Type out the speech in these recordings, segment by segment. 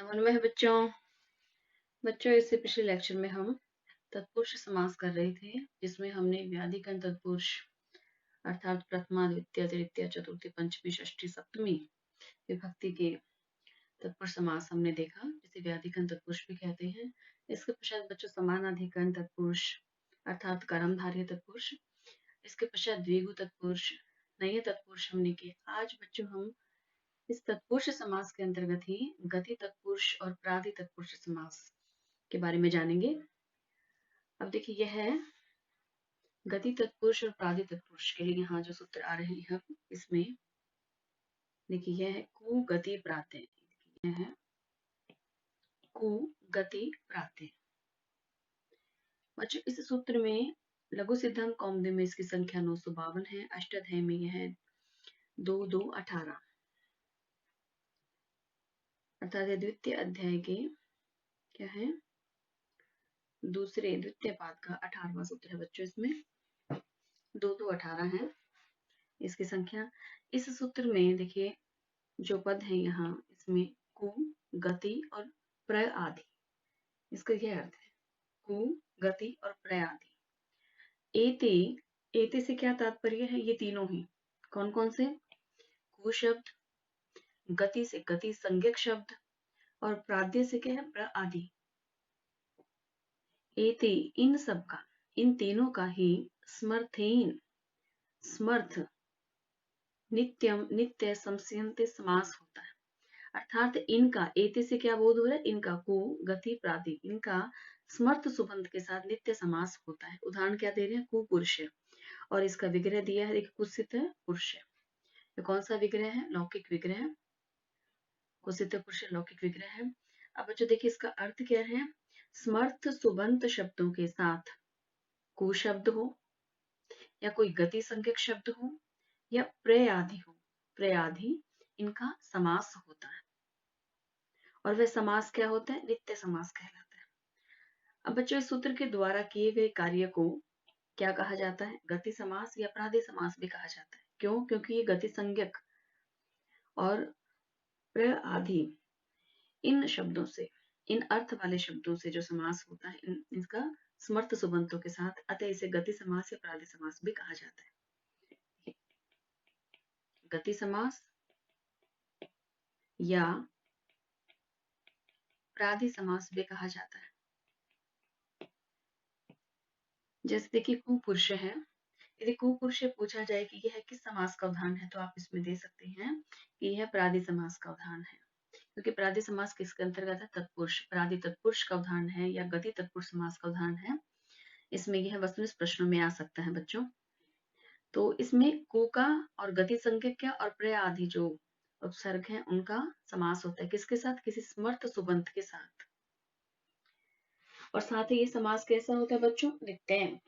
नमन में है बच्चों। इससे पिछले लेक्चर में हम तत्पुरुष समास कर रहे थे, जिसमें हमने व्याधिकरण तत्पुरुष अर्थात प्रथमा, द्वितीय, तृतीय, चतुर्थी, पंचमी, षष्ठी, सप्तमी विभक्ति के तत्पुरुष समास हमने देखा, जिसे व्याधिकरण तत्पुरुष भी कहते हैं। इसके पश्चात बच्चों समानाधिकरण तत्पुरुष अर्थात कर्मधारय तत्पुरुष, इसके पश्चात द्विगु तत्पुरुष, नये तत्पुरुष हमने किए। आज बच्चों हम इस तत्पुरुष समास के अंतर्गत ही गति तत्पुरुष और प्रादि तत्पुरुष समास के बारे में जानेंगे। अब देखिए, यह है गति तत्पुरुष और प्रादि तत्पुरुष के लिए यहाँ जो सूत्र आ रहे हैं, इसमें देखिए यह है कु गति प्रातः, यह है कु गति प्रातः। बच्चों इस सूत्र में लघु सिद्धांत कौमुदी में इसकी संख्या 952 है, अष्टाध्यायी में यह है 2218 अर्थात द्वितीय अध्याय के क्या है द्वितीय पाद का 18वां सूत्र है बच्चों। इसमें 2218 है इसकी संख्या। इस सूत्र में देखिए जो पद है यहाँ, इसमें कु गति और प्रय आदि, इसका यह अर्थ है कु गति और प्रय आदि। एते एते से क्या तात्पर्य है? ये तीनों ही कौन कौन से? कु शब्द, गति से गति संज्ञक शब्द, और प्राद्य से क्या है? प्र आदि। एते इन सब का, इन तीनों का ही स्मर्थेन स्मर्थ नित्यम नित्य संस्यन्ते समास होता है। अर्थात इनका एते से क्या बोध हो रहा है? इनका कु गति प्रादि, इनका स्मर्थ सुबंध के साथ नित्य समास होता है। उदाहरण क्या दे रहे हैं? कु पुरुष है और इसका विग्रह दिया है, देखिए कुत्सित है पुरुष है। ये कौन सा विग्रह है? लौकिक विग्रह है। कुत्सित पुरुष लौकिक विग्रह है। अब बच्चों देखिए इसका अर्थ क्या है? स्मर्थ सुबंत शब्दों के साथ कु शब्द हो या कोई गति संज्ञक शब्द हो या प्रय आदि हो, प्रय आदि, इनका समास होता है। और वह समास क्या होता है? नित्य समास कहलाता है। अब बच्चों इस सूत्र के द्वारा किए गए कार्य को क्या कहा जाता है? गति समास या प्रादि समास भी कहा जाता है। क्यों? क्योंकि ये गति संज्ञक और प्रय आदि इन शब्दों से, इन अर्थ वाले शब्दों से जो समास होता है, इसका स्मर्थ सुबंतों के साथ, अतः इसे गति समास या प्रादि समास भी कहा जाता है। गति समास या प्रादि समास भी कहा जाता है। जैसे देखिए कुपुरुष है, यदि कुपुरुष से पूछा जाए कि यह किस समास का उदाहरण है, तो आप इसमें दे सकते हैं कि यह प्रादि समास का उदाहरण है। क्योंकि प्रादि समास किसके अंतर्गत है? तत्पुरुष। प्रादि तत्पुरुष का उदाहरण है या गति तत्पुरुष समास का उदाहरण है। इसमें यह वस्तुनिष्ठ प्रश्नों में आ सकता है बच्चों। तो इसमें कु का और गति संज्ञक और प्रय आदि जो उपसर्ग हैं, उनका समास होता है। किसके साथ? किसी स्मर्थ सुबंत के साथ। और साथ ही ये समास कैसा होता है बच्चों? नित्य।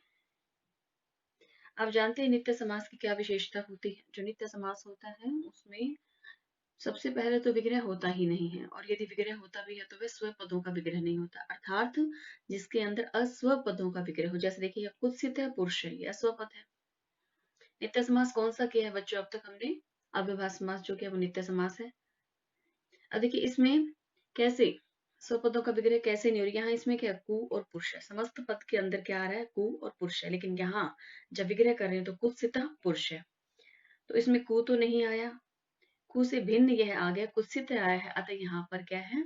आप जानते हैं नित्य समास की क्या विशेषता होती है? जो नित्य समास होता है उसमें सबसे पहले तो विग्रह होता ही नहीं है, और यदि विग्रह होता भी है तो वह स्व पदों का विग्रह नहीं होता, अर्थात जिसके अंदर अस्व पदों का विग्रह हो। जैसे देखिए कुत्सित है पुरुष है, यह स्व पद है। नित्य समास कौन सा किया है बच्चों? अब तक हमने अव्यवहार समास जो किया वो नित्य समास है। अब देखिए इसमें कैसे स्वपदों का विग्रह कैसे नहीं हो रहा? यहाँ इसमें क्या? कु और पुरुष है, समस्त पद के अंदर क्या आ रहा है? कु और पुरुष है। लेकिन यहाँ जब विग्रह कर रहे हैं तो कुत्सित पुरुष है, तो इसमें कु तो नहीं आया, कु से भिन्न यह आ गया, कुत्सित आया है। अतः यहाँ पर क्या है?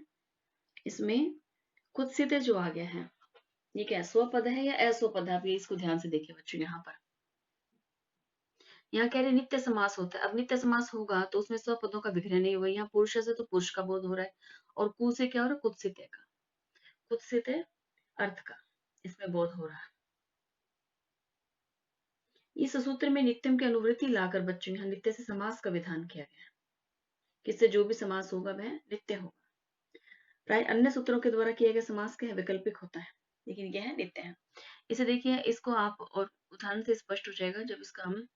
इसमें कुत्सित जो आ गया है, ये क्या स्वपद है या अस्वपद है? आप ये इसको ध्यान से देखिए बच्चों। यहाँ कह रहे नित्य समास होता है। अब नित्य समास होगा तो उसमें स्वपदों का विग्रह नहीं होगा। यहाँ पुरुष से तो पुरुष का बोध हो रहा है, और कु से क्या हो रहा है? कुत्सित का, कुत्सित अर्थ का इसमें बोध हो रहा है। इस सूत्र में नित्यम की अनुवृत्ति लाकर बच्चों यहाँ नित्य से समास का विधान किया गया है। किससे जो भी समास होगा वह नित्य होगा। प्राय अन्य सूत्रों के द्वारा किया गया समास क्या है? वैकल्पिक होता है, लेकिन यह नित्य है। इसे देखिए, इसको आप और उदाहरण से स्पष्ट हो जाएगा जब इसका हम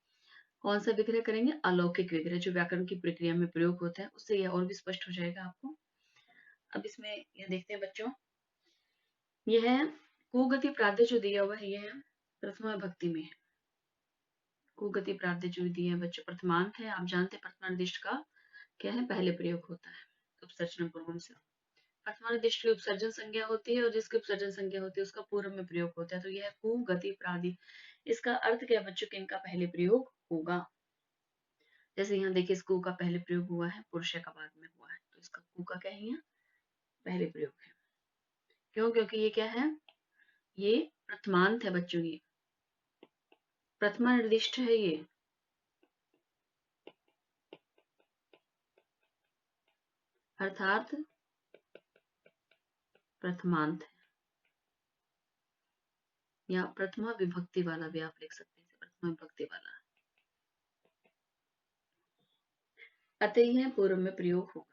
कौन सा विग्रह करेंगे? अलौकिक विग्रह, जो व्याकरण की प्रक्रिया में प्रयोग होता है, उससे यह और भी स्पष्ट हो जाएगा आपको। अब इसमें यह देखते हैं बच्चों, यह कुगति प्राद्य जो दिया हुआ है यह प्रथमा भक्ति में है। कुगति प्राद्य जो दिया है बच्चों प्रथमांत है। आप जानते हैं प्रथमानिष्ठ का क्या है? पहले प्रयोग होता है उपसर्जन पूर्वम से। अर्थवानिदिष्ट की उपसर्जन संज्ञा होती है और जिसकी उपसर्जन संज्ञा होती है उसका पूर्व में प्रयोग होता है। तो यह कु गति प्रादि, इसका अर्थ क्या है बच्चों कि इनका पहले प्रयोग होगा। जैसे यहाँ देखिए इस कु का पहले प्रयोग हुआ है, पुरुष का बाद में हुआ है, तो इसका कु का क्या है यहाँ पहले प्रयोग है। क्यों? क्योंकि ये क्या है, ये प्रथमांत है बच्चों, ये प्रथमा निर्दिष्ट है ये, अर्थात प्रथमांत है, या प्रथमा विभक्ति वाला भी आप लिख सकते हैं, प्रथमा विभक्ति वाला, अतः यह पूर्व में प्रयोग होगा।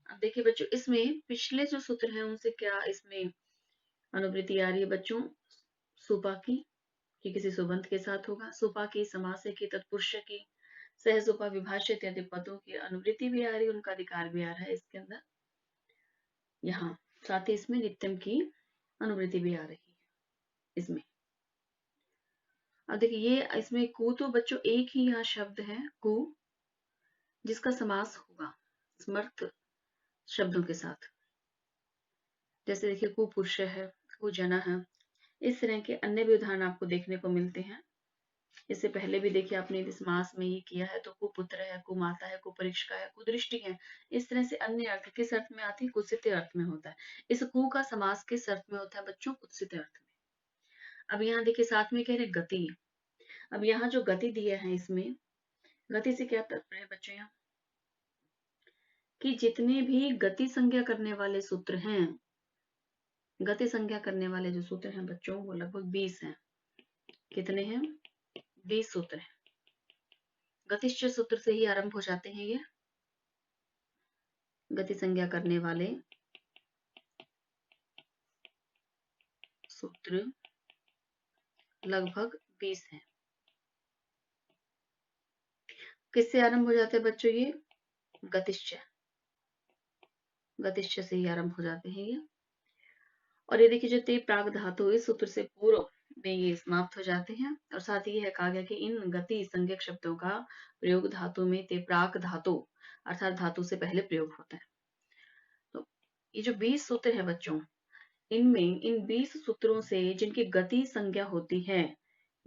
अब देखिए बच्चों इसमें पिछले जो सूत्र हैं उनसे क्या इसमें अनुवृत्ति आ रही है बच्चों, सुपा की, कि किसी सुबंत के साथ होगा, सुपा की, समासे की, तत्पुरुष की, सहसुपा, विभाष्य इत्यादि पदों की अनुवृत्ति भी आ रही है, उनका अधिकार भी आ रहा है इसके अंदर, यहाँ साथ ही इसमें नित्यम की अनुवृत्ति भी आ रही है इसमें। अब देखिए ये इसमें कु तो बच्चों एक ही यहाँ शब्द है कु, जिसका समास होगा स्मर्थ शब्दों के साथ। जैसे देखिए कु पुरुष है, कु जना है, इस तरह के अन्य भी उदाहरण आपको देखने को मिलते हैं। इससे पहले भी देखिए आपने इस मास में ये किया है, तो कुपुत्र है, कुमाता है, कुपरीक्षका है, कुदृष्टि है, इस तरह से अन्य अर्थ किस अर्थ में आती है, कुत्सित अर्थ में होता है। इस कु का समास किस अर्थ में होता है बच्चों, कुत्सित अर्थ में। अब यहाँ देखिए साथ में कह रहे गति, अब यहाँ जो गति दिया है इसमें, गति से क्या तात्पर्य है बच्चों, यहाँ कि जितने भी गति संज्ञा करने वाले सूत्र हैं, गति संज्ञा करने वाले जो सूत्र हैं बच्चों वो लगभग 20 हैं। कितने हैं? 20 सूत्र हैं। गतिश्च सूत्र से ही आरंभ हो जाते हैं ये गति संज्ञा करने वाले सूत्र, लगभग 20 हैं। किससे आरंभ हो जाते हैं बच्चों ये? गतिश्च, गतिश्च से ही आरंभ हो जाते हैं ये। और ये देखिए जो ते प्राग धातु इस सूत्र से पूर्व में ये समाप्त हो जाते हैं। और साथ ही यह कहा गया कि इन गति संज्ञक शब्दों का प्रयोग धातु में ते प्राक धातु अर्थात धातु से पहले प्रयोग होता है। तो ये जो 20 सूत्र है बच्चों, इनमें इन 20 सूत्रों से जिनकी गति संज्ञा होती है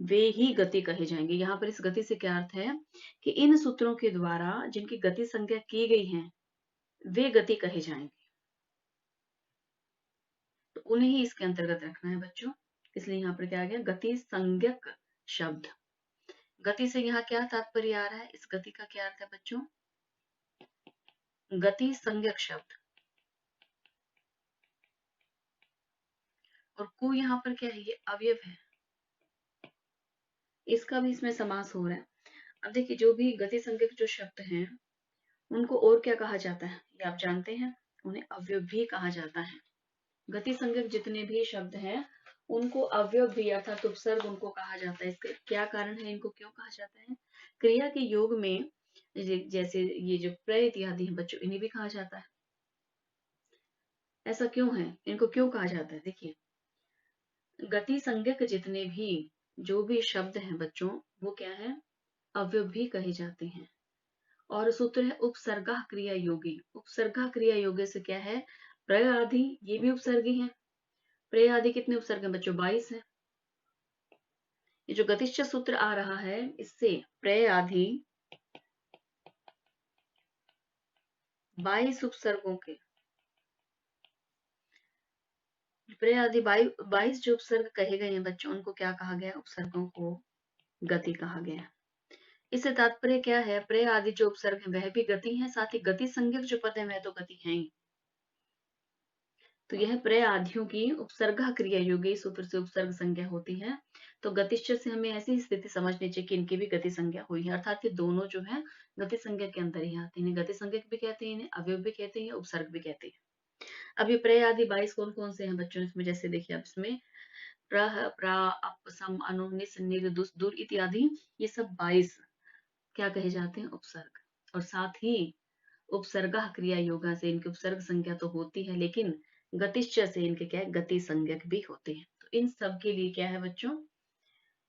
वे ही गति कहे जाएंगे। यहाँ पर इस गति से क्या अर्थ है कि इन सूत्रों के द्वारा जिनकी गति संज्ञा की गई है वे गति कहे जाएंगे, तो उन्हें ही इसके अंतर्गत रखना है बच्चों। इसलिए यहाँ पर क्या आ गया, गति संज्ञक शब्द। गति से यहाँ क्या तात्पर्य आ रहा है, इस गति का क्या अर्थ है बच्चों, गति संज्ञक शब्द। और को यहाँ पर क्या है, ये अवयव है, इसका भी इसमें समास हो रहा है। अब देखिए जो भी गति संज्ञक जो शब्द हैं उनको और क्या कहा जाता है, ये आप जानते हैं, उन्हें अवयव भी कहा जाता है। गति संज्ञक जितने भी शब्द हैं उनको अवयव भी अर्थात उपसर्ग उनको कहा जाता है। इसका क्या कारण है, इनको क्यों कहा जाता है? क्रिया के योग में जैसे ये जो प्रय इत्यादि है बच्चों, इन्हें भी कहा जाता है। ऐसा क्यों है, इनको क्यों कहा जाता है? देखिए गति संज्ञक जितने भी जो भी शब्द हैं बच्चों वो क्या है, अवयव भी कहे जाते हैं। और सूत्र है उपसर्गा क्रिया योगी। उपसर्गा क्रिया योगी से क्या है, प्रय आदि ये भी उपसर्गी है। प्रय आदि कितने उपसर्ग हैं बच्चों, 22 है। ये जो गतिश्च सूत्र आ रहा है इससे प्रय आदि 22 उपसर्गों के, प्रय आदि 22 जो उपसर्ग कहे गए हैं बच्चों उनको क्या कहा गया, उपसर्गों को गति कहा गया। इससे तात्पर्य क्या है, प्रय आदि जो उपसर्ग है वह भी गति है, साथ ही गति संज्ञक जो पद है वह तो गति है ही। तो यह प्रय आदियों की उपसर्गा क्रिया योगी सूत्र से उपसर्ग संज्ञा होती है। तो गतिश्च से हमें ऐसी स्थिति समझनी चाहिए कि इनकी भी गति संज्ञा हुई है, अर्थात ये दोनों जो है गति संज्ञा के अंदर ही आते हैं। गति संज्ञक भी कहते हैं इन्हें, अवयव भी कहते हैं, उपसर्ग भी कहते हैं। अब ये प्रय आदि 22 कौन कौन से हैं बच्चों, इसमें जैसे देखिए अब इसमें प्रह प्रा अप सम अनु निस निर दुस दुर इत्यादि, ये सब 22 क्या कहे जाते हैं, उपसर्ग। और साथ ही उपसर्गा क्रिया योगा से इनकी उपसर्ग संज्ञा तो होती है, लेकिन गतिश्च से इनके क्या है, गति संज्ञक भी होते हैं। तो इन सब के लिए क्या है बच्चों,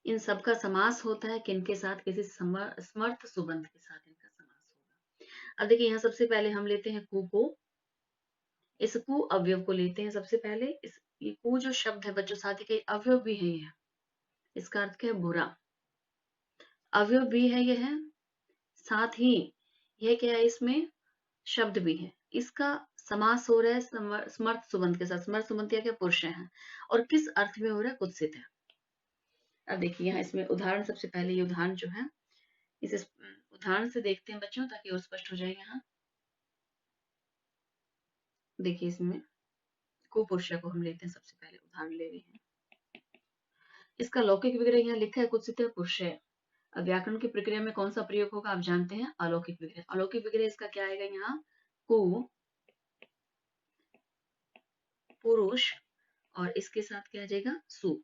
इन सब का समास होता है किनके साथ, किसी समर्थ सुबंध के साथ इनका समास होगा। अब देखिए यहाँ सबसे पहले हम लेते हैं कु को। इस कु अवयव को लेते हैं सबसे पहले। इस ये कु जो शब्द है बच्चों, साथ ही के अवयव भी है ये। इसका अर्थ क्या है? बुरा। अवयव भी है ये है, साथ ही यह क्या है? इसमें शब्द भी है। इसका समास हो रहा है समर्थ सुबंत के साथ। समर्थ सुबंत क्या पुरुष है, और किस अर्थ में हो रहा है? कुत्सित है। अब देखिए यहाँ इसमें उदाहरण, सबसे पहले ये उदाहरण जो है, इस उदाहरण से देखते हैं बच्चों, ताकि और स्पष्ट हो जाए। यहाँ देखिए इसमें कुपुरुष को हम लेते हैं, सबसे पहले उदाहरण ले रहे हैं। इसका लौकिक विग्रह यहाँ लिखा है कुत्सित पुरुष है। अब व्याकरण की प्रक्रिया में कौन सा प्रयोग होगा आप जानते हैं? अलौकिक विग्रह। अलौकिक विग्रह इसका क्या आएगा? यहाँ कु पुरुष, और इसके साथ क्या आ जाएगा? सु।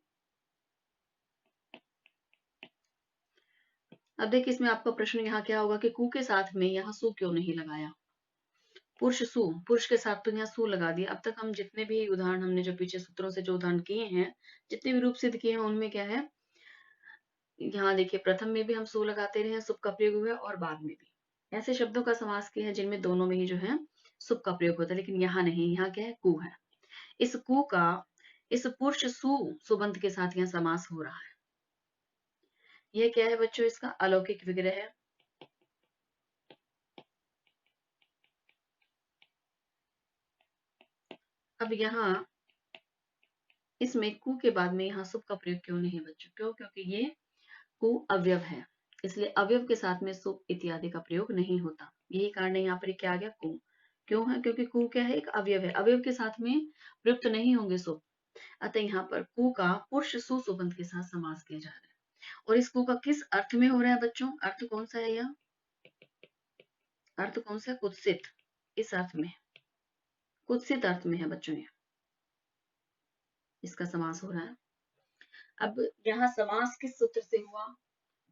अब देखिए इसमें आपका प्रश्न यहाँ क्या होगा कि कु के साथ में यहाँ सु क्यों नहीं लगाया? पुरुष सु, पुरुष के साथ तो यहाँ सु लगा दिया। अब तक हम जितने भी उदाहरण, हमने जो पीछे सूत्रों से जो उदाहरण किए हैं, जितने भी रूप सिद्ध किए हैं, उनमें क्या है? यहाँ देखिए प्रथम में भी हम सु लगाते रहे, सुप का प्रयोग हुआ, और बाद में भी ऐसे शब्दों का समास किया है जिनमें दोनों में ही जो है सुप का प्रयोग होता है, लेकिन यहाँ नहीं। यहाँ क्या है? कु है। इस कु का इस पुरुष सु सुबंत के साथ यहाँ समास हो रहा है। यह क्या है बच्चों? इसका अलौकिक विग्रह है। अब यहाँ इसमें कु के बाद में यहाँ सुप का प्रयोग क्यों नहीं है बच्चों? क्यों? क्योंकि ये कु अवयव है, इसलिए अवयव के साथ में सुप इत्यादि का प्रयोग नहीं होता। यही कारण है यहाँ पर क्या आ गया? कु। क्यों है? क्योंकि कु क्या है? एक अवयव है, अवयव के साथ में प्रयुक्त नहीं होंगे सुप। अतः यहाँ पर कु का पुरुष सु सुबंत के साथ समास किया जा रहा है। और इस कु का किस अर्थ में हो रहा है बच्चों? अर्थ कौन सा है? यह अर्थ कौन सा? कुत्सित। इस अर्थ में, कुत्सित अर्थ में है बच्चों, ये इसका समास हो रहा है। अब यहाँ समास किस सूत्र से हुआ?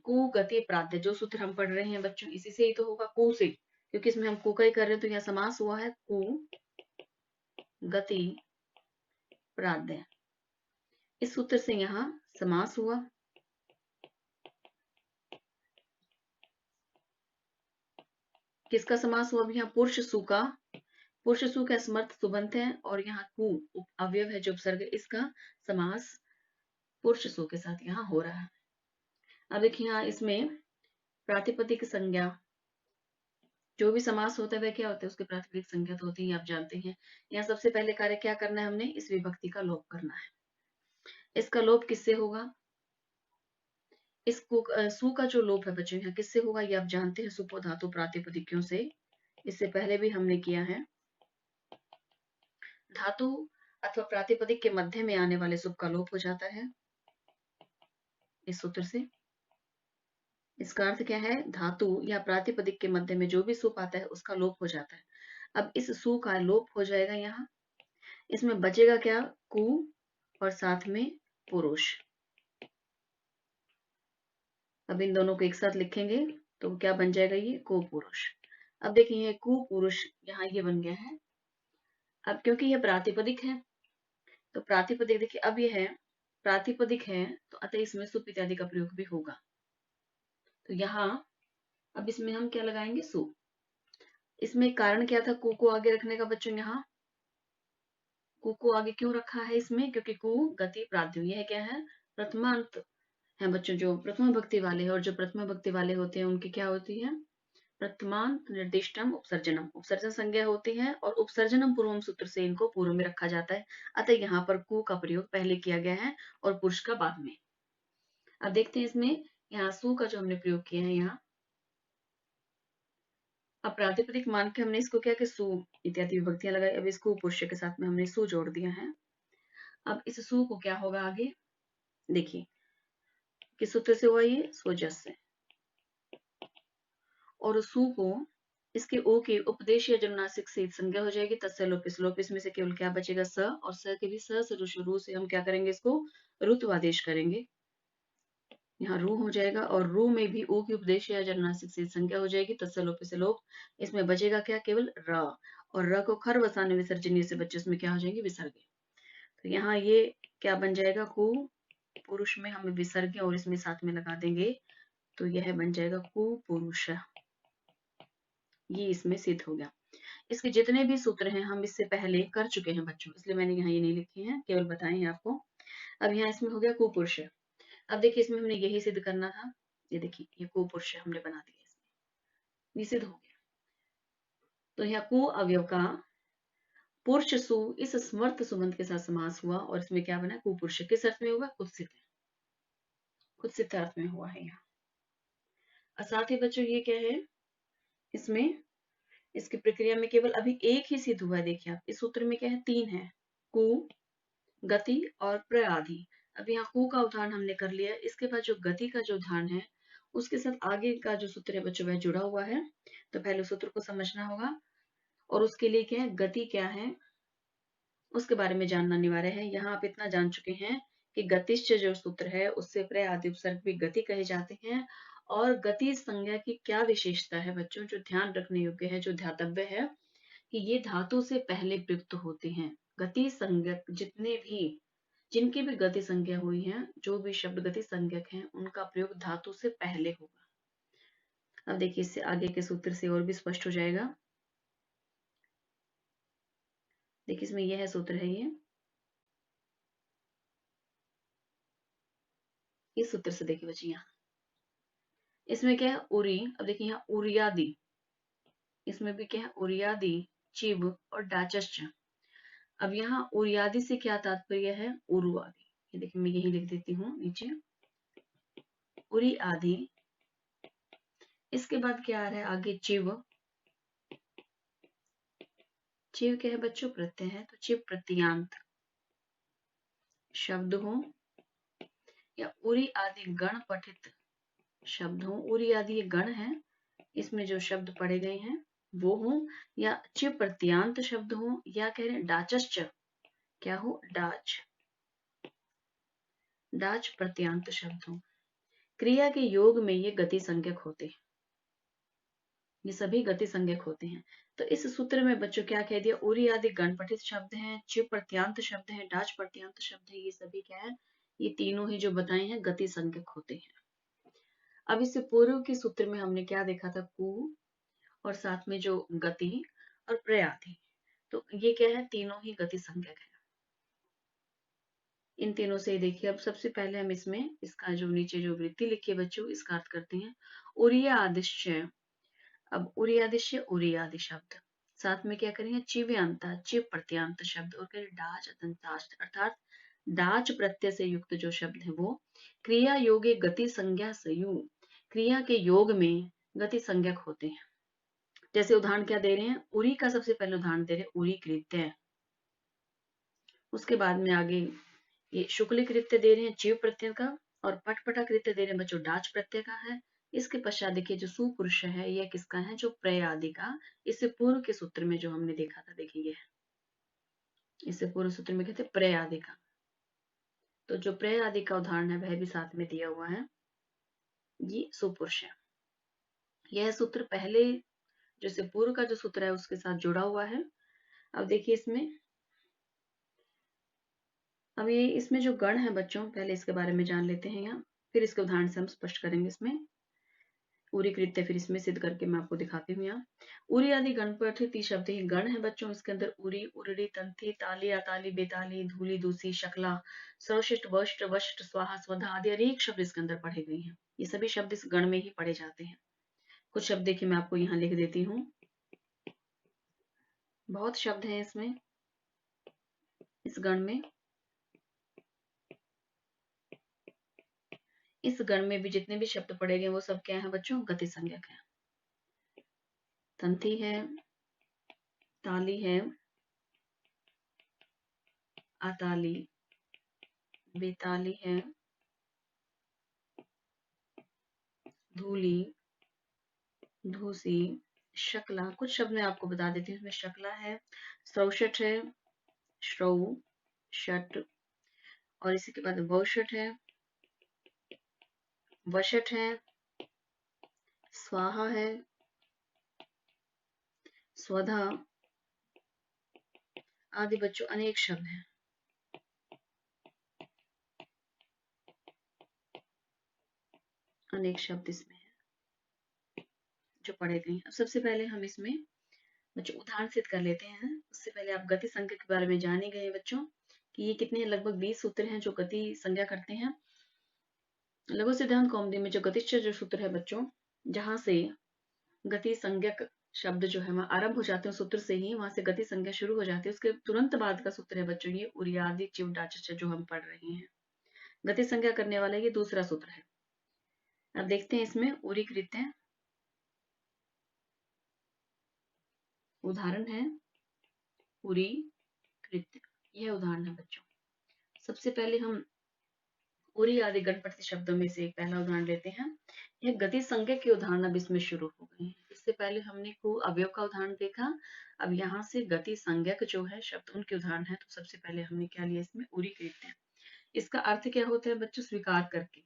कु गति प्राद्य, जो सूत्र हम पढ़ रहे हैं बच्चों, इसी से ही तो होगा, कु से। क्योंकि इसमें हम कु का ही कर रहे हैं, तो यहाँ समास हुआ है कु गति प्राद्य। इस सूत्र से यहाँ समास हुआ। किसका समास हुआ? यहाँ पुरुष सु का। पुरुष सु का समर्थ सुबंत है, और यहाँ कु अवयव है जो उपसर्ग, इसका समास पुरुष सु के साथ यहाँ हो रहा है। अब देखिए यहाँ इसमें प्रातिपदिक संज्ञा, जो भी समास होता है वह क्या होता है? उसकी प्रातिपदिक संज्ञा तो होती है, आप जानते हैं। यहाँ सबसे पहले कार्य क्या करना है? हमने इस विभक्ति का लोप करना है। इसका लोप किससे होगा? इसको सु का जो लोप है बच्चों, यहाँ किससे होगा? ये आप जानते हैं, सुपो धातु प्रातिपदिकों से। इससे पहले भी हमने किया है। धातु अथवा प्रातिपदिक के मध्य में आने वाले सुप का लोप हो जाता है इस सूत्र से। इसका अर्थ क्या है? धातु या प्रातिपदिक के मध्य में जो भी सुप आता है उसका लोप हो जाता है। अब इस सु का लोप हो जाएगा यहाँ। इसमें बचेगा क्या? कु, और साथ में पुरुष। अब इन दोनों को एक साथ लिखेंगे तो क्या बन जाएगा? ये कुपुरुष। अब देखिए ये कुपुरुष यहाँ ये बन गया है। अब क्योंकि ये प्रातिपदिक है, तो प्रातिपदिक देखिए, अब ये है प्रातिपदिक है, तो अतः इसमें सुप इत्यादि का प्रयोग भी होगा। तो यहाँ अब इसमें हम क्या लगाएंगे? सु। इसमें कारण क्या था कु को आगे रखने का बच्चों? यहाँ कु को आगे क्यों रखा है इसमें? क्योंकि कु गति प्राध्य, यह क्या है? प्रथमांत है बच्चों, जो प्रथमा भक्ति वाले हैं, और जो प्रथमा भक्ति वाले होते हैं उनकी क्या होती है? प्रथमांत निर्दिष्टम उपसर्जनम, उपसर्जन संज्ञा होती है, और उपसर्जनम पूर्वम सूत्र से इनको पूर्व में रखा जाता है। अतः यहाँ पर कु का प्रयोग पहले किया गया है और पुरुष का बाद में। अब देखते हैं इसमें यहाँ सु का जो हमने प्रयोग किया है यहाँ, अब प्रातिपदिक मान के हमने इसको क्या कि सु इत्यादि विभक्तियां लगाई। अब इसको पुरुष के साथ में हमने सु जोड़ दिया है। अब इस सु को क्या होगा आगे? देखिए किस सूत्र से हुआ? ये स्वजस से। और सु को इसके ओ के उपदेश या जन्मनासिक से संज्ञा हो जाएगी, तत्स्य लोपिस। लोपिस में से केवल क्या बचेगा? स, और स के भी स रू से हम क्या करेंगे? इसको ऋतु आदेश करेंगे। यहाँ रू हो जाएगा, और रू में भी ओ की उपदेश या जन्मनासिक से संज्ञा हो जाएगी, तत्स्य लोपिस लोप। इसमें बचेगा क्या? केवल र, और र को खर वसाने विसर्जनीय से बच्चे उसमें क्या हो जाएंगे? विसर्ग। तो यहाँ ये क्या बन जाएगा? कु पुरुष में हम विसर्ग और इसमें साथ में लगा देंगे, तो यह बन जाएगा कुपुरुष। ये इसमें सिद्ध हो गया। इसके जितने भी सूत्र हैं हम इससे पहले कर चुके हैं बच्चों, इसलिए मैंने यहाँ ये नहीं लिखे हैं, केवल बताए हैं आपको। अब यहाँ इसमें हो गया कुपुरुष। अब देखिए इसमें हमने यही सिद्ध करना था, ये देखिए ये कुपुरुष हमने बना दिया, इसमें ये सिद्ध हो गया। तो यहाँ कु अवयव का पुरुष सु इस स्मर्त सुबंध के साथ समास हुआ और इसमें क्या बना, कुपुरुष। किस अर्थ में होगा, कुत्सित, कुत्सित अर्थ में हुआ है यहाँ। और साथ ही बच्चों ये क्या है, इसमें इसकी प्रक्रिया में केवल अभी एक ही सिद्ध हुआ है। देखिए आप इस सूत्र में क्या है, 3 है, कु, गति और प्रआदि। अब यहाँ कु का उदाहरण हमने कर लिया, इसके बाद जो गति का जो उदाहरण है उसके साथ आगे का जो सूत्र है बच्चों वह जुड़ा हुआ है। तो पहले सूत्र को समझना होगा और उसके लिए क्या है, गति क्या है उसके बारे में जानना अनिवार्य है। यहाँ आप इतना जान चुके हैं कि गतिश्च जो सूत्र है उससे प्रआदि उपसर्ग भी गति कहे जाते हैं। और गति संज्ञा की क्या विशेषता है बच्चों, जो ध्यान रखने योग्य है, जो ध्यातव्य है, कि ये धातु से पहले प्रयुक्त होते हैं। गति संज्ञक जितने भी, जिनकी भी गति संज्ञा हुई है, जो भी शब्द गति संज्ञक हैं उनका प्रयोग धातु से पहले होगा। अब देखिए इससे आगे के सूत्र से और भी स्पष्ट हो जाएगा। देखिए इसमें यह सूत्र है, ये इस सूत्र से देखिए बच्चे, यहाँ इसमें क्या है, उरी। अब देखिए यहाँ उरियादि, इसमें भी क्या है, उरियादि, चिब और डाचश्च। अब यहाँ उरियादि से क्या तात्पर्य है, उरु आदि। ये देखिए मैं यही लिख देती हूँ नीचे, उरी आदि। इसके बाद क्या आ रहा है आगे, चिव। चिव क्या है बच्चों, प्रत्यय है, तो चिव प्रत्यांत शब्द हो या उरी आदि गण पठित शब्द हो। उरी आदि ये गण है, इसमें जो शब्द पढ़े गए हैं वो हो, या चिव प्रत्यांत शब्द हो, या कह रहे हैं डाचश्च क्या हो, डाच, डाच प्रत्यांत शब्द हो। क्रिया के योग में ये गति संज्ञक होते हैं, ये सभी गति संज्ञक होते हैं। तो इस सूत्र में बच्चों क्या कह दिया, उरी आदि गण पठित शब्द हैं, चिव प्रत्यांत शब्द हैं, डाच प्रत्यांत शब्द है, ये सभी क्या है, ये तीनों ही जो बताए हैं गति संज्ञक होते हैं। अब इससे पूर्व के सूत्र में हमने क्या देखा था, कु और साथ में जो गति और प्रयाति, तो ये क्या है, तीनों ही गति संज्ञक है। इन तीनों से देखिए, अब सबसे पहले हम इसमें इसका जो नीचे जो वृत्ति लिखी है बच्चों, इसका अर्थ करते हैं। उरिया आदिश्य, अब उरिया आदिश्य उरिया आदि शब्द, साथ में क्या करेंगे, चिव्यांता चिव प्रत्यांत शब्द, और करें डाच अदंताश्च, अर्थात डाच प्रत्यय से युक्त जो शब्द है वो क्रिया योगे गति संज्ञा संयुग, क्रिया के योग में गति संज्ञक होते हैं। जैसे उदाहरण क्या दे रहे हैं, उरी का सबसे पहले उदाहरण दे रहे हैं, उरी कृत्य। उसके बाद में आगे ये शुक्ल कृत्य दे रहे हैं चिव प्रत्यय का, और पटपटा कृत्य दे रहे हैं बच्चों डाच प्रत्यय का है। इसके पश्चात देखिए जो सुपुरुष है यह किसका है, जो प्रय आदि का। इससे पूर्व के सूत्र में जो हमने देखा था, देखिए ये इससे पूर्व सूत्र में कहते प्रय आदि का, तो जो प्रय आदि का उदाहरण है वह भी साथ में दिया हुआ है, ये सुपुरुष है। यह सूत्र पहले जैसे पूर्व का जो सूत्र है उसके साथ जुड़ा हुआ है। अब देखिए इसमें, अब ये इसमें जो गण है बच्चों, पहले इसके बारे में जान लेते हैं यहाँ, फिर इसके उदाहरण से हम स्पष्ट करेंगे। इसमें उरी कृत्य फिर इसमें सिद्ध करके मैं आपको दिखाती हूँ। यहाँ उरी आदि गण पठित शब्द ही गण है बच्चों, इसके अंदर उरी, उरड़ी, तंथी, ताली, अताली, बेताली, धूली, दूसी, शकला, सर्वशिष्ट, वष्ट, वष्ट, स्वाहा, स्वधा आदि अनेक शब्द इसके अंदर पढ़े गए हैं। ये सभी शब्द इस गण में ही पढ़े जाते हैं। कुछ शब्द देखिए मैं आपको यहाँ लिख देती हूँ, बहुत शब्द हैं इसमें, इस गण में। इस गण में भी जितने भी शब्द पढ़े गए वो सब क्या है बच्चों, गति संज्ञक है। तंथी है, ताली है, अताली, बेताली है, धूली, धूसी, शकला। कुछ शब्द मैं आपको बता देती हूँ, इसमें शकला है, स्रौषट है, श्रौ, शट, और इसी के बाद वौषट है, वशट है, स्वाहा है, स्वधा आदि बच्चों अनेक शब्द हैं, अनेक शब्द इसमें है जो पढ़े गए हैं। अब सबसे पहले हम इसमें बच्चों उदाहरण सिद्ध कर लेते हैं। उससे पहले आप गति संज्ञा के बारे में जान ही गए बच्चों कि ये कितने लगभग 20 सूत्र हैं जो गति संज्ञा करते हैं। लघु सिद्धांत कौमुदी में जो गतिज जो सूत्र है बच्चों, जहां से गति संज्ञक शब्द जो है वहां आरंभ हो जाते हैं सूत्र से ही, वहां से गति संज्ञा शुरू हो जाती है। उसके तुरंत बाद का सूत्र है बच्चों ये उरियादि चिव डाचच जो हम पढ़ रहे हैं। गति संज्ञा करने वाला ये दूसरा सूत्र है। अब देखते हैं इसमें उरी कृत्य उदाहरण है उरी कृत्य, यह उदाहरण है बच्चों। सबसे पहले हम उरी आदि गणपति शब्दों में से एक पहला उदाहरण लेते हैं। यह गति संज्ञा के उदाहरण अब इसमें शुरू हो गए हैं। इससे पहले हमने को अवयव का उदाहरण देखा, अब यहाँ से गति संज्ञक जो है शब्द उनके उदाहरण है। तो सबसे पहले हमने क्या लिया इसमें उरी कृत्य। इसका अर्थ क्या होता है बच्चों? स्वीकार करके,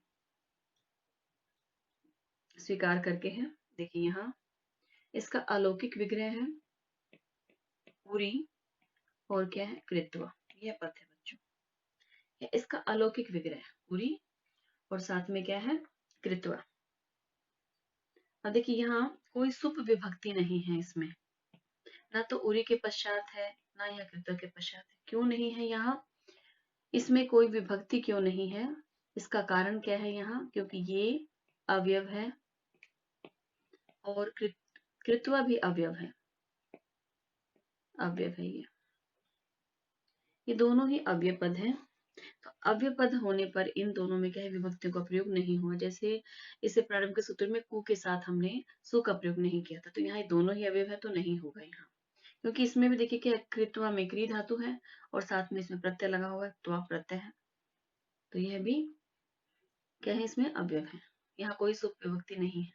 स्वीकार करके है। देखिए यहाँ इसका अलौकिक विग्रह है उरी और क्या है कृत्व, यह पद है बच्चों। इसका अलौकिक विग्रह है उरी और साथ में क्या है कृत्व। अब देखिए यहाँ कोई सुप विभक्ति नहीं है इसमें, ना तो उरी के पश्चात है ना यह कृत्व के पश्चात है। क्यों नहीं है यहाँ इसमें कोई विभक्ति, क्यों नहीं है? इसका कारण क्या है यहाँ? क्योंकि ये अवयव है और कृत्वा भी अवयव है, अवयव है ये दोनों ही अवयव पद हैं। तो अव्यय पद होने पर इन दोनों में क्या है विभक्तियों का प्रयोग नहीं हुआ। जैसे इसे प्रारंभ के सूत्र में कु के साथ हमने सु का प्रयोग नहीं किया था, तो यहाँ ये दोनों ही अवयव है तो नहीं होगा यहाँ। क्योंकि इसमें भी देखिए क्या कृत्वा में क्री धातु है और साथ में इसमें प्रत्यय लगा हुआ है, त्वा प्रत्यय है, तो यह भी क्या है इसमें अवयव है। यहाँ कोई सुप विभक्ति नहीं है।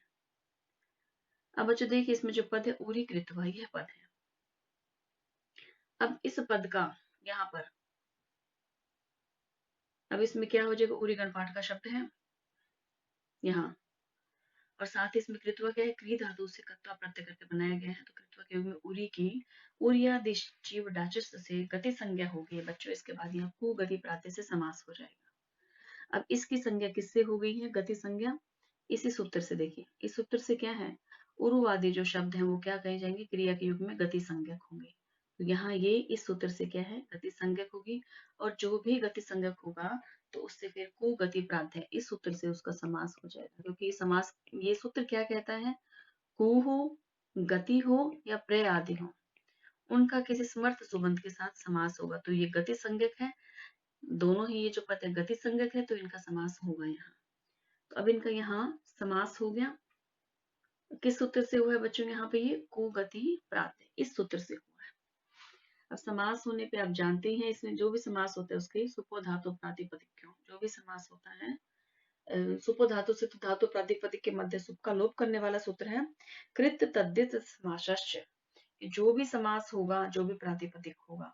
अब बच्चों देखिए इसमें जो पद है उरी कृत्वा यह पद है। अब इस पद का यहाँ पर अब इसमें क्या हो जाएगा उरी गणपाठ का शब्द है यहाँ और साथ ही इसमें कृत्वा क्या है क्री धातु से कत्वा प्रत्यय करके बनाया गया है। तो कृत्वा के योग में उरी की उरिया दिशीव डाचस से गति संज्ञा हो गई बच्चों। इसके बाद यहाँ कु गति प्रातः से समास हो जाएगा। अब इसकी संज्ञा किससे हो गई है गति संज्ञा? इसी सूत्र से। देखिए इस सूत्र से क्या है उरुवादी जो शब्द है वो क्या कहे जाएंगे क्रिया के युग में गति संज्ञक होंगे। तो यहाँ ये इस सूत्र से क्या है गति संज्ञक होगी और जो भी गति संज्ञक होगा तो उससे फिर को गति प्राप्त है इस सूत्र से उसका समास हो जाएगा। क्योंकि समास ये सूत्र क्या कहता है को हो गति हो या प्रय आदि हो उनका किसी समर्थ सुबंध के साथ समास होगा तो ये गति संज्ञक है। दोनों ही ये जो पद है गति संज्ञक है तो इनका समास होगा यहाँ। तो अब इनका यहाँ समास हो गया। किस सूत्र से हुआ है बच्चों? यहाँ पे ये को गति प्राप्त है इस सूत्र से हुआ है। अब समास होने पे आप जानते हैं इसमें जो भी समास होता है उसके सुपो धातु प्रातिपदिक जो भी समास होता है सुपो धातु से तो धातु प्रातिपदिक के मध्य सुप का लोप करने वाला सूत्र है कृत तद्धित समासश्च। जो भी समास होगा जो भी प्रातिपदिक होगा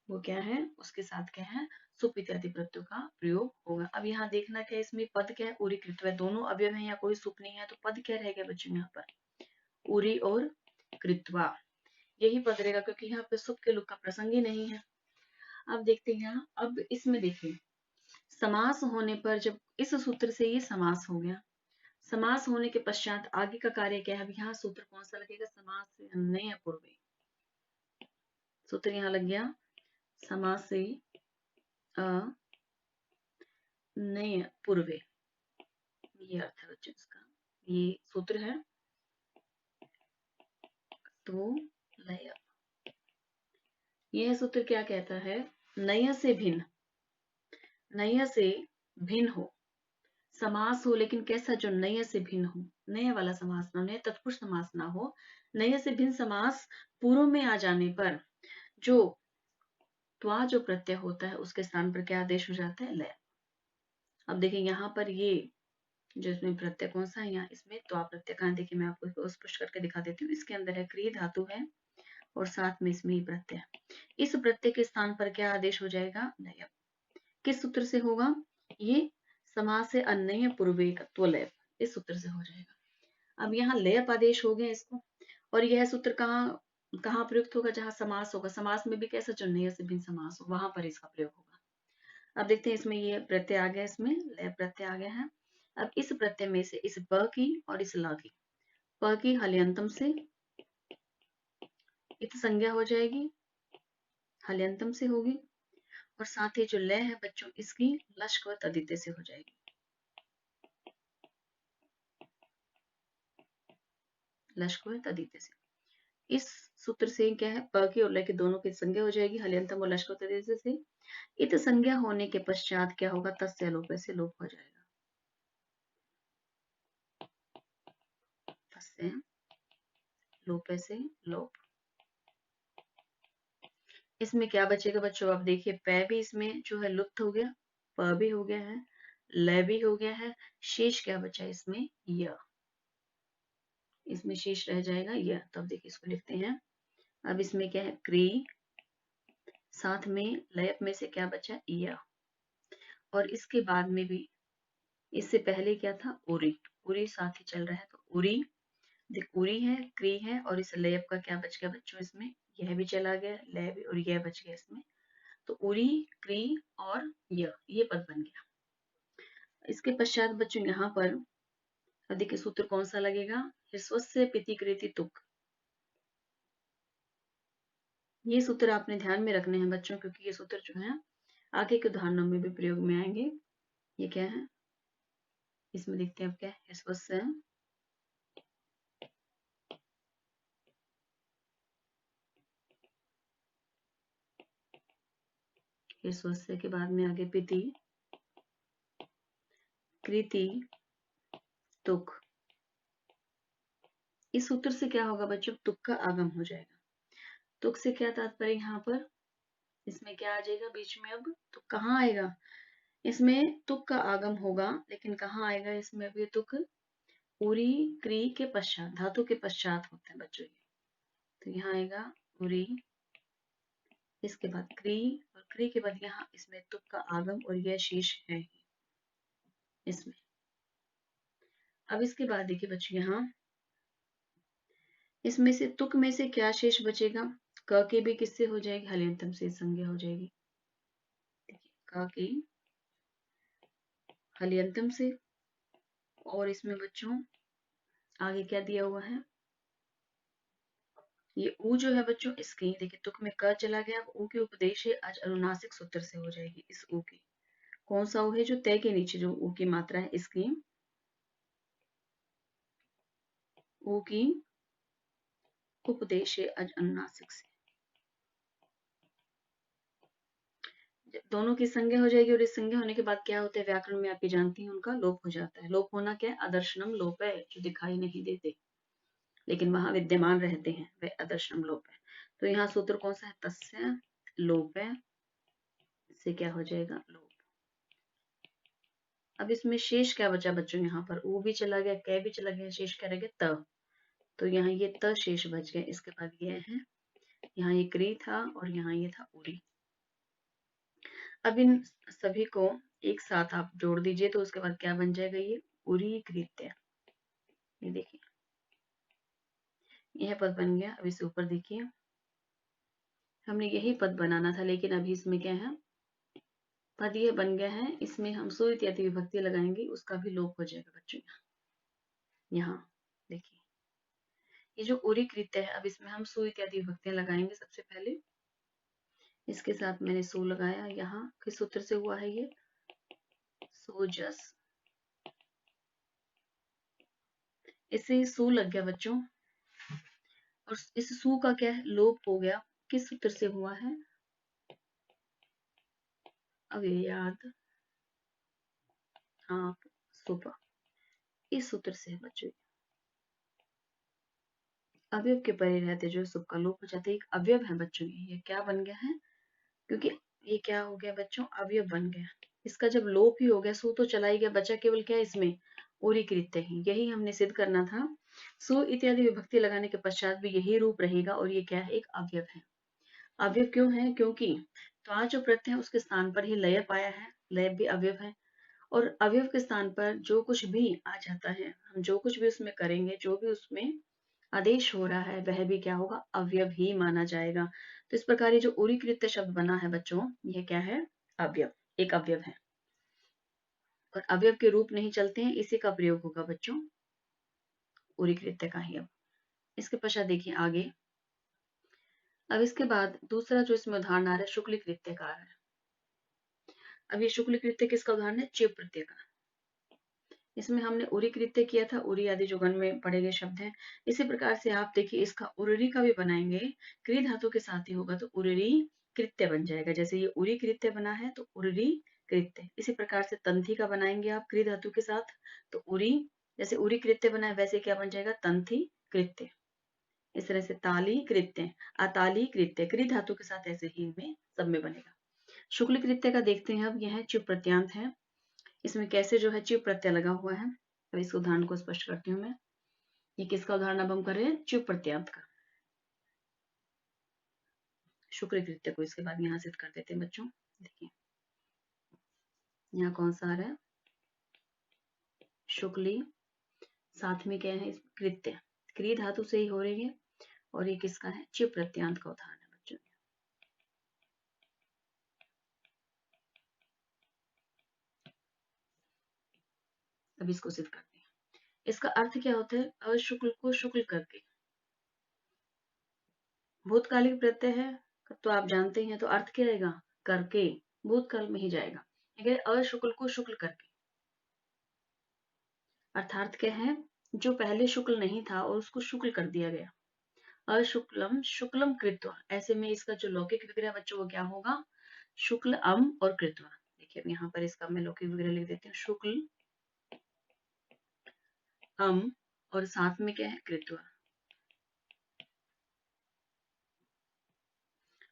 वो क्या है उसके साथ क्या है सुप इत्यादि प्रत्ययों का प्रयोग होगा। अब यहाँ देखना क्या है इसमें पद क्या है उरी कृत्व है, दोनों अवयव है या कोई सुप नहीं है तो पद क्या रह गया बच्चों यहाँ पर उरी और कृत्वा यही पद रहेगा क्योंकि यहाँ पे सुप के लुक का प्रसंग ही नहीं है। अब देखते हैं यहाँ अब इसमें देखिए समास होने पर जब इस सूत्र से ये समास हो गया, समास होने के पश्चात आगे का कार्य क्या है? अब यहाँ सूत्र कौन सा लगेगा? समास से अन्य पूर्वे सूत्र यहाँ लग गया समास से नय पूर्वे, ये अर्थ है बच्चों इसका, ये सूत्र है तो लय। यह सूत्र क्या कहता है नय से भिन्न, नय से भिन्न हो समास हो लेकिन कैसा जो नय से भिन्न हो, नय वाला समास ना, नय तत्पुरुष समास ना हो, नय से भिन्न समास पूर्व में आ जाने पर जो त्वा जो प्रत्यय होता है उसके स्थान पर क्या आदेश हो जाता है लय। अब देखिए यहाँ पर ये जो इसमें प्रत्यय कौन सा है यहाँ इसमें त्वा प्रत्यय कहाँ देखिए मैं आपको स्पष्ट करके दिखा देती हूँ। इसके अंदर है क्रिय धातु है और साथ में इसमें ही प्रत्यय, इस प्रत्यय के स्थान पर क्या आदेश हो जाएगा लय। किस सूत्र से होगा? ये समास से अन्य पूर्वेकत्व लय इस सूत्र से हो जाएगा। अब यहाँ लय आदेश हो गया इसको और यह सूत्र कहाँ कहाँ प्रयुक्त होगा? जहां समास होगा, समास में भी कैसा जो नय से भिन्न समास हो वहां पर इसका प्रयोग होगा। अब देखते हैं इसमें ये प्रत्यय आ गया, इसमें लय प्रत्यय आ गया है। अब इस प्रत्यय में से इस प की और इस ल की, प की हल्यंतम से इत संज्ञा हो जाएगी, हल्यंतम से होगी, और साथ ही जो लय है बच्चों इसकी लश्क व तदिते से हो जाएगी। लश्क व तदिते से। इस सूत्र से क्या है, प की और लय के दोनों की संज्ञा हो जाएगी, हल्यंतम और लश्क व तदिते से। इत संज्ञा होने के पश्चात क्या होगा, तस्य लोप से लोप हो जाएगा। तस्य लोप से लोप। इसमें क्या बचेगा बच्चों, आप देखिए पै भी इसमें जो है लुप्त हो गया, प भी हो गया है, लय भी हो गया है, शेष क्या बचा इसमें, य। इसमें शेष रह जाएगा य। तो अब देखिए इसको लिखते हैं। अब इसमें क्या है, क्री, साथ में लयप में से क्या बचा, य। और इसके बाद में भी, इससे पहले क्या था, उरी। उरी साथ ही चल रहा है, तो उरी, देख उरी है, क्री है, और इस लयप का क्या बच गया बच्चों इसमें, यह भी चला गया, लय भी, और यह बच गया इसमें। तो उरी, क्री और ये पद बन गया। इसके पश्चात बच्चों यहाँ पर देखिए सूत्र कौन सा लगेगा, ह्रस्वस्य पितिकृति तुक। ये सूत्र आपने ध्यान में रखने हैं बच्चों, क्योंकि ये सूत्र जो है आगे के उदाहरणों में भी प्रयोग में आएंगे। ये क्या है, इसमें देखते हैं अब क्या है, ह्रस्वस्य, ह्रस्वस्य के बाद में आगे पिति कृति तुक। इस सूत्र से क्या होगा बच्चों, तुक का आगम हो जाएगा। तुक से क्या तात्पर्य, यहाँ पर इसमें क्या आ जाएगा बीच में, अब तुक कहाँ आएगा, इसमें तुक का आगम होगा, लेकिन कहाँ आएगा इसमें, अब ये तुक उरी क्री के पश्चात, धातु के पश्चात होते हैं बच्चों ये। तो यहाँ आएगा उरी, इसके बाद क्री, और क्री के बाद यहाँ इसमें तुक का आगम, और यह शेष है ही इसमें। अब इसके बाद देखिए बच्चों यहाँ इसमें से तुक में से क्या शेष बचेगा, क के भी किससे हो जाएगी, हल्यंतम से संज्ञा हो जाएगी। देखिए क की हल्यंतम से, और इसमें बच्चों आगे क्या दिया हुआ है, ये ऊ जो है बच्चों इसकी, देखिए तुक में क चला गया, अब ऊ के उपदेश है आज अनुनासिक सूत्र से हो जाएगी इस ऊ की। कौन सा ऊ है, जो तय के नीचे जो ऊ की मात्रा है इसकी, ऊ की उपदेश है आज अनुनासिक से। दोनों की संज्ञा हो जाएगी, और इस संज्ञा होने के बाद क्या होता है, व्याकरण में आप ये जानती हैं उनका लोप हो जाता है। लोप होना क्या है, अदर्शनम लोप है, जो दिखाई नहीं देते लेकिन वहां विद्यमान रहते हैं, वह अदर्शनम लोप है। तो यहाँ सूत्र कौन सा है, तस्य लोप है, इससे क्या हो जाएगा, लोप। अब इसमें शेष क्या बचा बच्चों, यहाँ पर ऊ भी चला गया, कै भी चला गया, शेष क्या रह गया, त। तो यहाँ ये त शेष बच गया। इसके बाद ये है, यहाँ ये क्री था, और यहाँ ये था उरी। अब इन सभी को एक साथ आप जोड़ दीजिए, तो उसके बाद क्या बन जाएगा, ये उरी कृत्य। ये देखिए यह पद बन गया। अब इसे ऊपर देखिए, हमने यही पद बनाना था, लेकिन अभी इसमें क्या है, पद यह बन गया है, इसमें हम सु इत्यादि विभक्ति लगाएंगे, उसका भी लोप हो जाएगा बच्चों। यहाँ देखिए ये जो उरी कृत्य है, अब इसमें हम सु इत्यादि विभक्तियां लगाएंगे। सबसे पहले इसके साथ मैंने सु लगाया, यहाँ किस सूत्र से हुआ है ये, सोजस, इससे सु लग गया बच्चों, और इस सु का क्या है, लोप हो गया। किस सूत्र से हुआ है, अव्ययाद आप सुबह, इस सूत्र से है बच्चों। अवयव के परे रहते जो सुख का लोप हो जाते, एक अवयव है बच्चों, ये क्या बन गया है, क्योंकि ये क्या हो गया बच्चों, अवयव बन गया। इसका जब लोप ही हो गया, सु तो चला ही गया, बचा केवल क्या इसमें, उरी कृत्य ही। यही हमने सिद्ध करना था, सु इत्यादि विभक्ति लगाने के पश्चात भी यही रूप रहेगा, और ये क्या है, एक अवयव है। अवयव क्यों है, क्योंकि तो आज जो प्रत्यय है उसके स्थान पर ही लय पाया है, लय भी अवयव है, और अवयव के स्थान पर जो कुछ भी आ जाता है, हम जो कुछ भी उसमें करेंगे, जो भी उसमें आदेश हो रहा है, वह भी क्या होगा, अवयव ही माना जाएगा। तो इस प्रकार ये जो उरी कृत्य शब्द बना है बच्चों, यह क्या है, अवयव, एक अवयव है, और अवयव के रूप नहीं चलते हैं, इसी का प्रयोग होगा बच्चों, उरी कृत्य का ही। अब इसके पश्चात देखिए आगे, अब इसके बाद दूसरा जो इसमें उदाहरण आ रहा है शुक्ल कृत्यकार है। अब ये शुक्ल कृत्य किसका उदाहरण है? चिव प्रत्यय का। इसमें हमने उरी कृत्य किया था, उरी आदि जो गण में पढ़े गए शब्द हैं। इसी प्रकार से आप देखिए इसका उररी का भी बनाएंगे, क्री धातु के साथ ही होगा तो उररी कृत्य बन जाएगा। जैसे ये उरी कृत्य बना है तो उररी कृत्य। इसी प्रकार से तंथी का बनाएंगे आप क्री धातु के साथ तो उरी, जैसे उरी कृत्य बना है वैसे क्या बन जाएगा? तंथी कृत्य। इस तरह से ताली कृत्य, अताली कृत्य, क्री धातु के साथ ऐसे ही इनमें सब में बनेगा। शुक्ल कृत्य का देखते हैं अब, यह चुप प्रत्यांत है। इसमें कैसे जो है चिव प्रत्यय लगा हुआ है। अब इस उदाहरण को स्पष्ट करती हूँ मैं। ये किसका उदाहरण अब हम कर रहे हैं? चिव प्रत्यांत का। शुक्र कृत्य को इसके बाद यहाँ सिद्ध कर देते हैं बच्चों। देखिए यहाँ कौन सा आ रहा है? शुक्ली, साथ में क्या है? कृत्य, क्री धातु से ही हो रही है और ये किसका है? चिव प्रत्यांत का उदाहरण है बच्चों। अब इसको सिद्ध करते हैं। इसका अर्थ क्या होता है? अशुक्ल को शुक्ल करके। भूतकालिक प्रत्यय है तो आप जानते हैं, तो अर्थ क्या रहेगा? करके, भूतकाल में ही जाएगा। अगर अशुक्ल को शुक्ल करके, अर्थात क्या है? जो पहले शुक्ल नहीं था और उसको शुक्ल कर दिया गया। अशुक्लम शुक्लम कृत्वा, ऐसे में इसका जो लौकिक विग्रह बच्चों वो क्या होगा? शुक्ल अम और कृत्वा। देखिए अब यहाँ पर इसका मैं लौकिक विग्रह लिख देती हूँ, शुक्ल अम और साथ में क्या है? कृत्वा।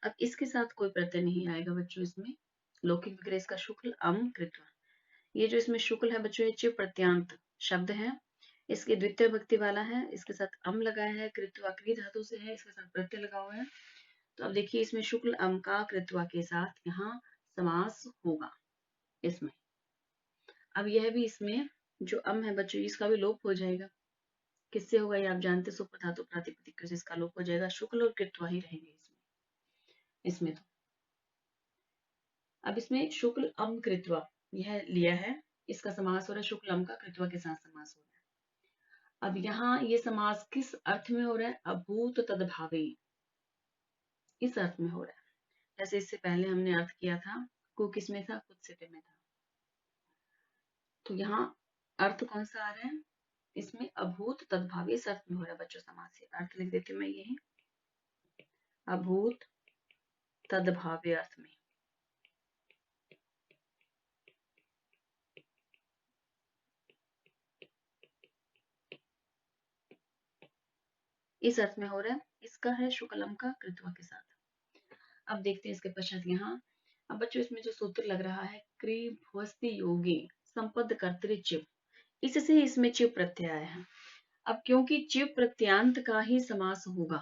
अब इसके साथ कोई प्रत्यय नहीं आएगा बच्चों इसमें। लौकिक विग्रह इसका शुक्ल अम कृत्वा। ये जो इसमें शुक्ल है बच्चों, ये चिव प्रत्यांत शब्द है। इसके द्वितीय भक्ति वाला है, इसके साथ अम लगाया है, कृत्वा क्री धातु से है, इसके साथ प्रत्यय लगा हुआ है। तो अब देखिए इसमें शुक्ल अम का कृत्वा के साथ यहाँ समास होगा इसमें। अब यह भी इसमें जो अम है बच्चों इसका भी लोप हो जाएगा। किससे होगा ये आप जानते, सुपर धातु प्रातिपदिक से इसका लोप हो जाएगा। शुक्ल और कृत्वा ही रहेंगे इसमें तो। अब इसमें शुक्ल अम कृत्वा यह लिया है, इसका समास हो रहा है शुक्ल अम का कृत्वा के साथ समास हो रहा है। अब यहाँ ये समास किस अर्थ में हो रहा है? अभूत तदभावी, इस अर्थ में हो रहा है। जैसे इससे पहले हमने अर्थ किया था, को किस में था? कुत्सित में था। तो यहाँ अर्थ कौन सा आ रहा है? इसमें अभूत तदभावी इस अर्थ में हो रहा है बच्चों। समास से अर्थ लिख देती हूँ मैं, यही अभूत तदभावी अर्थ में। इस अर्थ में हो रहा है, इसका है शुक्लम का कृत्वा के साथ। अब देखते हैं इसके पश्चात यहाँ। अब बच्चों इसमें जो सूत्र लग रहा है क्री भुवस्ति योगी संपद कर्तरी चिव, इससे इसमें चिव प्रत्यय आया है। अब क्योंकि चिव प्रत्यांत का ही समास होगा,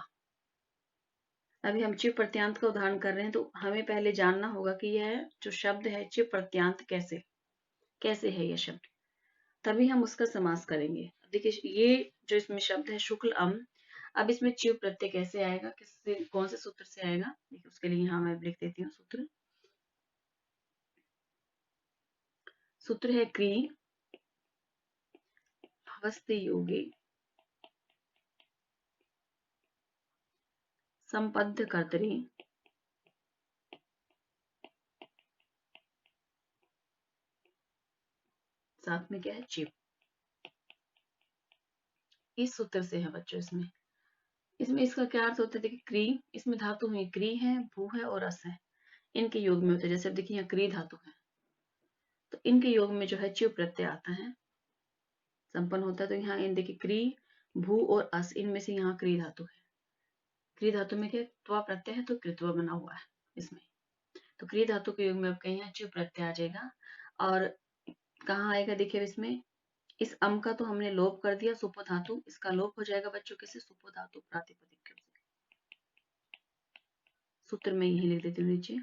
अभी हम चिव प्रत्यांत का उदाहरण कर रहे हैं तो हमें पहले जानना होगा कि यह जो शब्द है चिव प्रत्यांत कैसे कैसे है यह शब्द, तभी हम उसका समास करेंगे। देखिए ये जो इसमें शब्द है शुक्ल अम, अब इसमें चिव प्रत्यय कैसे आएगा, किससे, कौन से सूत्र से आएगा? देखिए उसके लिए यहाँ मैं लिख देती हूँ सूत्र। सूत्र है क्री भवस्ति योगे संपद्ध कर्तरी साथ में क्या है? चिव। इस सूत्र से है बच्चों इसमें। इसमें इसका क्या अर्थ होता है? देखिए क्री, इसमें धातु में क्री है, भू है और अस है, इनके योग में होता है। जैसे देखिए यहाँ क्री धातु है तो इनके योग में जो है चिव प्रत्यय आता है, संपन्न होता है। तो यहाँ इन देखिए क्री भू और अस, इनमें से यहाँ क्री धातु है। क्री धातु में क्या त्वा प्रत्यय है तो कृत्वा बना हुआ है इसमें। तो क्री धातु के योग में अब कहीं यहाँ चिव प्रत्यय आ जाएगा। और कहाँ आएगा? देखिए इसमें इस अम का तो हमने लोप कर दिया, सुपो धातु, इसका लोप हो जाएगा बच्चों किसे? सुपो धातु प्रातिपदिक से। सूत्र में यही लिख देती हूँ नीचे।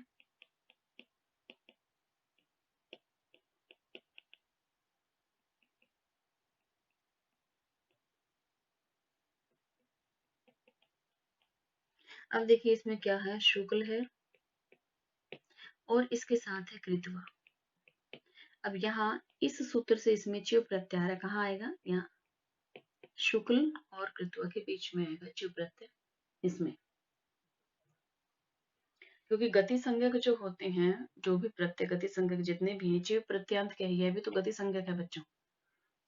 अब देखिए इसमें क्या है? शुक्ल है और इसके साथ है कृत्वा। अब यहाँ इस सूत्र से इसमें चिव प्रत्याहार कहाँ आएगा? यहाँ शुक्ल और कृत्वा के बीच में आएगा चिव प्रत्यय इसमें। क्योंकि गति संज्ञक जो होते हैं, जो भी प्रत्यय गति संज्ञक जितने भी हैं, चिव प्रत्यांत क्या है, यह भी तो गति संज्ञक है बच्चों।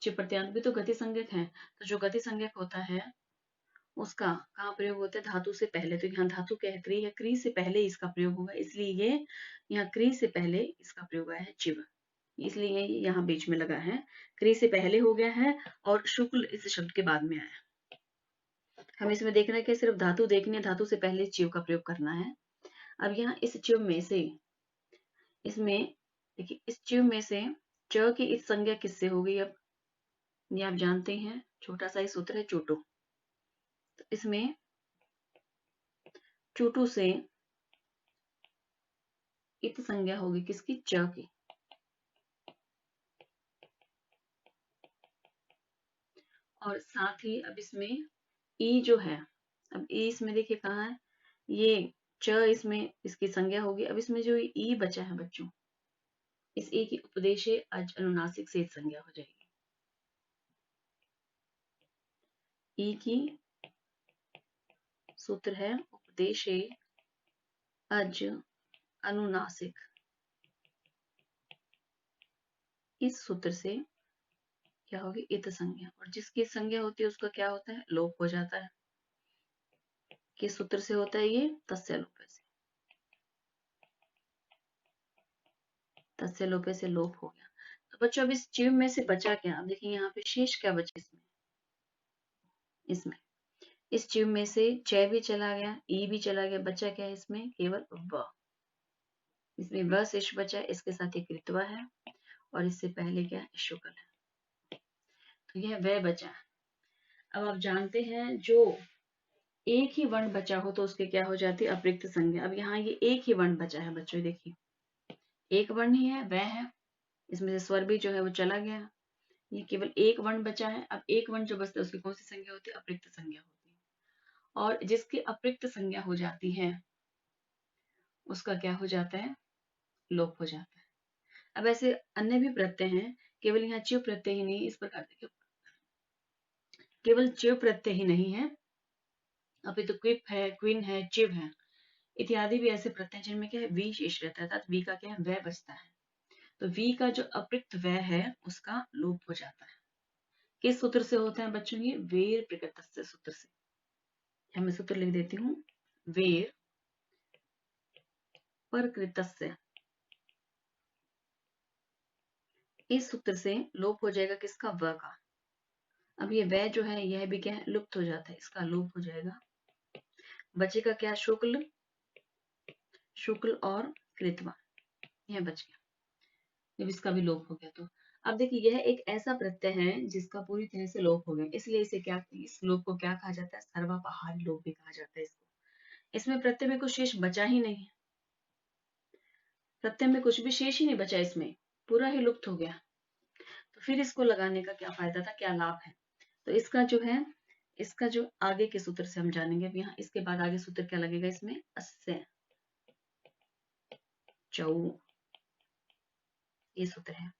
चिव प्रत्यांत भी तो गति संज्ञक है। तो जो गति संज्ञक होता है उसका कहाँ प्रयोग होता है, धातु से पहले। तो यहाँ धातु क्या है, क्री है, क्री से पहले इसका प्रयोग होगा, इसलिए ये यहाँ क्री से पहले इसका प्रयोग आया है चिव, इसलिए ये यहाँ बीच में लगा है, क्री से पहले हो गया है और शुक्ल इस शब्द के बाद में आया। हमें इसमें देखना है कि सिर्फ धातु देखनी है, धातु से पहले चिव का प्रयोग करना है। अब यहाँ इस चिव में से, इसमें देखिए इस चिव में से च की इस संज्ञा किससे हो गई, अब ये आप जानते हैं, छोटा सा ही सूत्र है चोटो। तो इसमें चोटू से इत संज्ञा होगी किसकी, च की। और साथ ही अब इसमें ई जो है, अब ई इसमें देखिए कहाँ है, ये च इसमें इसकी संज्ञा होगी। अब इसमें जो ई बचा है बच्चों, इस ई की उपदेशे अज अनुनासिक से संज्ञा हो जाएगी। ई की सूत्र है उपदेशे अज अनुनासिक, इस सूत्र से क्या होगी, इत संज्ञा। और जिसकी संज्ञा होती है उसका क्या होता है, लोप हो जाता है। किस सूत्र से होता है ये, तस्य लोपे से, तस्य लोपे से लोप हो गया। तो बच्चों अब इस चिव में से बचा क्या, अब देखिए यहाँ पे शेष क्या बचा इसमें, इसमें इस चिव में से च भी चला गया, ई भी चला गया, बचा क्या है इसमें, केवल व। इसमें व शेष बचा, इसके साथ एक कृत्वा है और इससे पहले क्या है, शुक्ल है। तो यह वह बचा। अब आप जानते हैं जो एक ही वर्ण बचा हो तो उसके क्या हो जाती है, अप्रयुक्त संज्ञा। अब यहाँ ये एक ही वर्ण बचा है बच्चों, देखिए एक वर्ण ही है, वह है, इसमें से स्वर भी जो है वो चला गया, ये केवल एक वर्ण बचा है। अब एक वर्ण जो बचता है उसकी कौन सी संज्ञा होती है, अप्रयुक्त संज्ञा होती है। और जिसकी अप्रयुक्त संज्ञा हो जाती है उसका क्या हो जाता है, लोप हो जाता है। अब ऐसे अन्य भी प्रत्यय हैं, केवल यहाँ च्यू प्रत्यय ही नहीं, इस प्रकार देखिए केवल च्यू प्रत्यय ही नहीं है, अभी तो क्विप है, क्वीन है, चिव है इत्यादि भी ऐसे प्रत्यय जिनमें क्या है, वी शेष रहता है, अर्थात वी का क्या है, वह बचता है। तो वी का जो अप्रयुक्त वह है उसका लोप हो जाता है। किस सूत्र से होता है बच्चों, ये वेर प्रकृतस्य सूत्र से। मैं सूत्र लिख देती हूँ, वेर प्रकृतस्य, इस सूत्र से लोप हो जाएगा किसका, व का। अब ये वह जो है यह भी क्या है, लुप्त हो जाता है, इसका लोप हो जाएगा। बचेगा क्या, शुक्ल, शुक्ल और कृत्वा, यह बच गया जब इसका भी लोप हो गया। तो अब देखिए यह एक ऐसा प्रत्यय है जिसका पूरी तरह से लोप हो गया, इसलिए इसे क्या, इस लोप को क्या कहा जाता है, सर्वापहारी लोप भी कहा जाता है इसको। इसमें प्रत्यय में कुछ शेष बचा ही नहीं, प्रत्यय में कुछ भी शेष ही नहीं बचा, इसमें पूरा ही लुप्त हो गया। तो फिर इसको लगाने का क्या फायदा था, क्या लाभ है। तो इसका जो है, इसका जो आगे के सूत्र से हम जानेंगे। अब यहाँ इसके बाद आगे सूत्र क्या लगेगा इसमें, अस्य चौ, ये सूत्र है।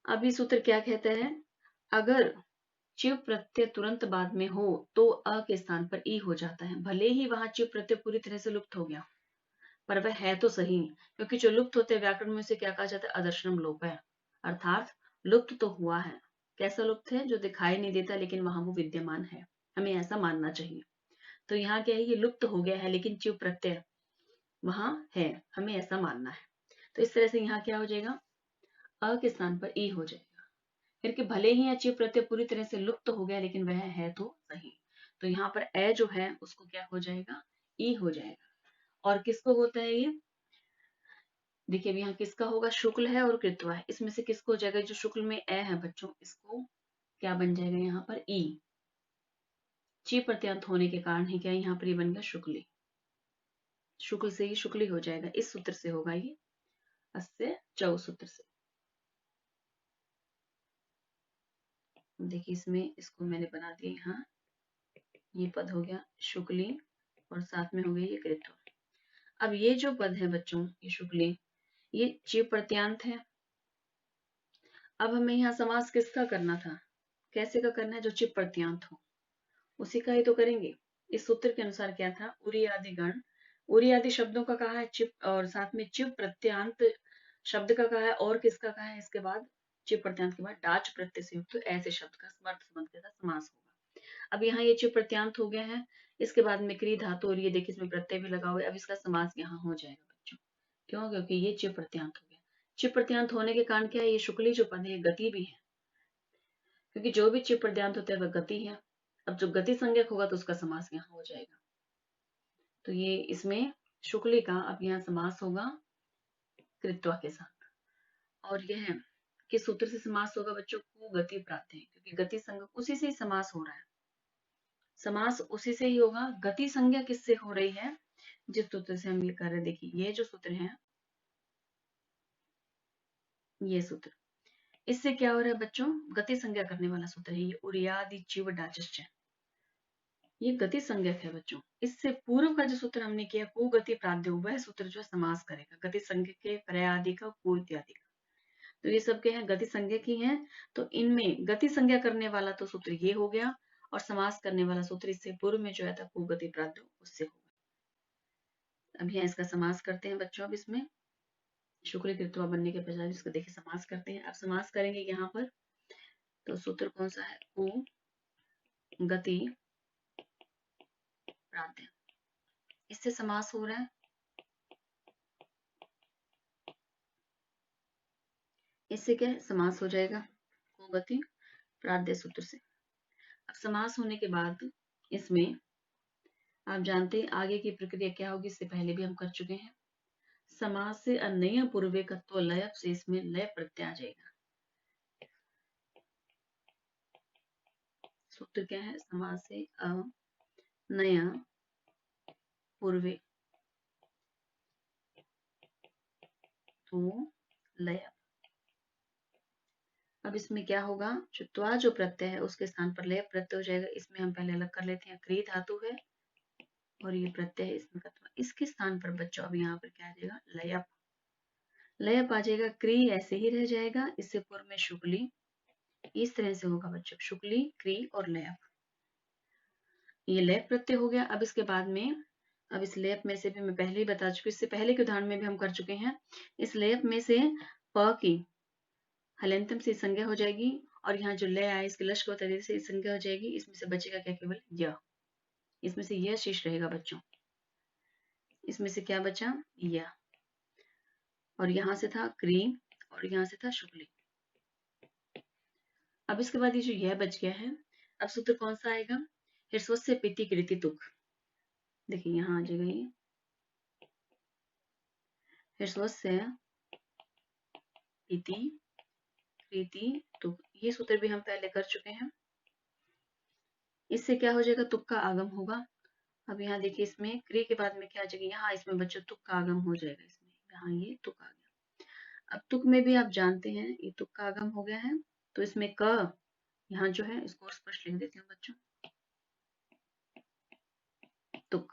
अब ये सूत्र क्या कहता है, अगर चिव प्रत्यय तुरंत बाद में हो तो अ के स्थान पर ई हो जाता है, भले ही वहां चिव प्रत्यय पूरी तरह से लुप्त हो गया, पर वह है तो सही, क्योंकि जो लुप्त होते हैं व्याकरण में उसे क्या कहा जाता है, अदर्शनम लोप है, अर्थात लुप्त तो हुआ है। कैसा लुप्त है, जो दिखाई नहीं देता लेकिन वहां वो विद्यमान है, हमें ऐसा मानना चाहिए। तो यहाँ क्या है, ये लुप्त हो गया है लेकिन चिव प्रत्यय वहां है, हमें ऐसा मानना है। तो इस तरह से यहाँ क्या हो जाएगा, अ के स्थान पर ई हो जाएगा। फिर कि भले ही चिव प्रत्यय पूरी तरह से लुप्त हो गया लेकिन वह है तो सही, तो यहाँ पर ए जो है उसको क्या हो जाएगा, ई हो जाएगा। और किसको होता है ये, देखिए अब यहाँ किसका होगा, शुक्ल है और कृत्वा है, इसमें से किसको हो जाएगा, जो शुक्ल में ए है बच्चों, इसको क्या बन जाएगा यहाँ पर ई, ची प्रत्यांत होने के कारण ही क्या यहाँ पर ये बन गया शुक्ली, शुक्ल से ही शुक्ली हो जाएगा, इस सूत्र से होगा ये, अस्य चौ सूत्र से। देखिए इसमें इसको मैंने बना दिया यहाँ, ये पद हो गया शुक्ली और साथ में हो गया ये कृत्वा। अब ये जो पद है बच्चों, ये शुक्ली, ये चिव प्रत्यांत है। अब हमें यहाँ समास किसका करना था, कैसे का करना है, जो चिव प्रत्यांत हो उसी का ही तो करेंगे। इस सूत्र के अनुसार क्या था, उरी आदि गण उरी आदि शब्दों का कहा है चिप, और साथ में चिप प्रत्यांत शब्द का कहा है, और किसका कहा है इसके बाद, चिप प्रत्यांत के बाद डाच प्रत्यय से युक्त ऐसे शब्द का स्मर्थ संबंध के साथ समास होगा। अब यहाँ ये चिप प्रत्यांत हो गया है, इसके बाद में क्री धातु, और ये देखिए इसमें प्रत्यय भी लगा हुआ है, अब इसका समास यहाँ हो जाएगा बच्चों। क्यों? क्योंकि ये चिप प्रत्यांत हो गया। चिप प्रत्यांत होने के कारण क्या है, ये शुक्ली जो पद है ये गति भी है, क्योंकि जो भी चिप प्रत्यांत होता है वह गति है। अब जो गति संज्ञक होगा तो उसका समास यहाँ हो जाएगा। तो ये इसमें शुक्ली का अब यहाँ समास होगा कृत्वा के साथ। और यह किस सूत्र से समास होगा बच्चों? को गति प्राप्त है, क्योंकि गति संज्ञक उसी से ही समास हो रहा है, समास उसी से ही होगा। गति संज्ञा किससे हो रही है? जिस सूत्र से हम ये कर रहे हैं, देखिए ये जो सूत्र है, ये सूत्र, इससे क्या हो रहा है बच्चों? गति संज्ञा करने वाला सूत्र है ये, उरियादि चिव डाचश्च, ये गति संज्ञक है बच्चों। इससे पूर्व का जो सूत्र हमने किया को गति प्राध्य, वह सूत्र जो है समास करेगा गति संज्ञक के, पर्यादि का, को इत्यादि का। तो ये सब क्या है? गति संज्ञक ही है। तो इनमें गति संज्ञा करने वाला तो सूत्र ये हो गया, और समास करने वाला सूत्र इससे पूर्व में जो है था को गति प्राध्य, उससे होगा। अब यहाँ इसका समास करते हैं बच्चों। अब इसमें शुक्ल कृत्वा बनने के बजाय इसको देखिए समास करते हैं। अब समास करेंगे यहाँ पर, तो सूत्र कौन सा है? को गति प्राध्य, इससे समास हो रहा है, इससे क्या है? समास हो जाएगा को गति प्राध्य सूत्र से। अब समास होने के बाद इसमें आप जानते हैं आगे की प्रक्रिया क्या होगी, इससे पहले भी हम कर चुके हैं। समास से अन्य पूर्वकत्व लय से इसमें लय प्रत्यय आ जाएगा। सूत्र क्या है? समास से नया पूर्वे तो लय। अब इसमें क्या होगा? त्वा जो प्रत्यय है उसके स्थान पर लय प्रत्यय हो जाएगा। इसमें हम पहले अलग कर लेते हैं, क्री धातु है और ये प्रत्यय है इसमें कत्वा, इसके स्थान पर बच्चों अब यहाँ पर क्या आ जाएगा? लयप, लयप आ जाएगा। क्री ऐसे ही रह जाएगा, इससे पूर्व में शुक्ली, इस तरह से होगा बच्चों, शुक्ली, क्री और लयप, ये लयप प्रत्यय हो गया। अब इसके बाद में, अब इस लयप में से भी मैं पहले ही बता चुकी, इससे पहले के उदाहरण में भी हम कर चुके हैं। इस लयप में से प की हलंतम से संज्ञा हो जाएगी, और यहाँ जो लय आए इसके लश को तरीके से संज्ञा हो जाएगी। इसमें से बचेगा क्या? केवल य, इसमें से यह शेष रहेगा बच्चों। इसमें से क्या बचा? य, और यहाँ से था क्री, और यहाँ से था शुक्ली। अब इसके बाद ये जो यह बच गया है, अब सूत्र कौन सा आएगा? ह्रस्वस्य पिति कृति तुक, देखिए यहाँ आ जाएगा ये ह्रस्वस्य इति कृति तुक, ये सूत्र भी हम पहले कर चुके हैं। इससे क्या हो जाएगा? तुक का आगम होगा। अब यहाँ देखिए इसमें क्री के बाद में क्या आ जाएगा? यहाँ इसमें बच्चों तुक का आगम हो जाएगा, इसमें यहाँ ये तुक आ गया। अब तुक में भी आप जानते हैं ये तुक का आगम हो गया है, तो इसमें क यहाँ जो है इसको स्पष्ट लिख देती हूँ बच्चों, तुक।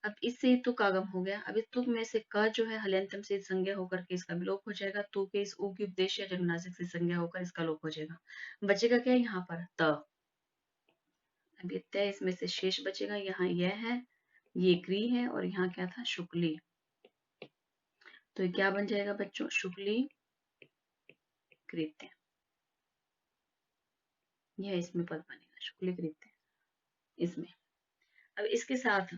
अब इससे ही तुक आगम हो गया। अब इस तुक में से क जो है हलंतम से संज्ञा होकर के इसका विलोप हो जाएगा, तु के इस ऊ की उपदेश या जन्मनासिक से संज्ञा होकर इसका लोप हो जाएगा। बचेगा क्या यहाँ पर? त। अब ये तय इसमें से शेष बचेगा, यहाँ यह है, ये क्री है, और यहाँ क्या था? शुक्ली। तो ये क्या बन जाएगा बच्चों? शुक्ली कृत्य, यह इसमें पद बनेगा शुक्ली कृत्य इसमें। अब इसके साथ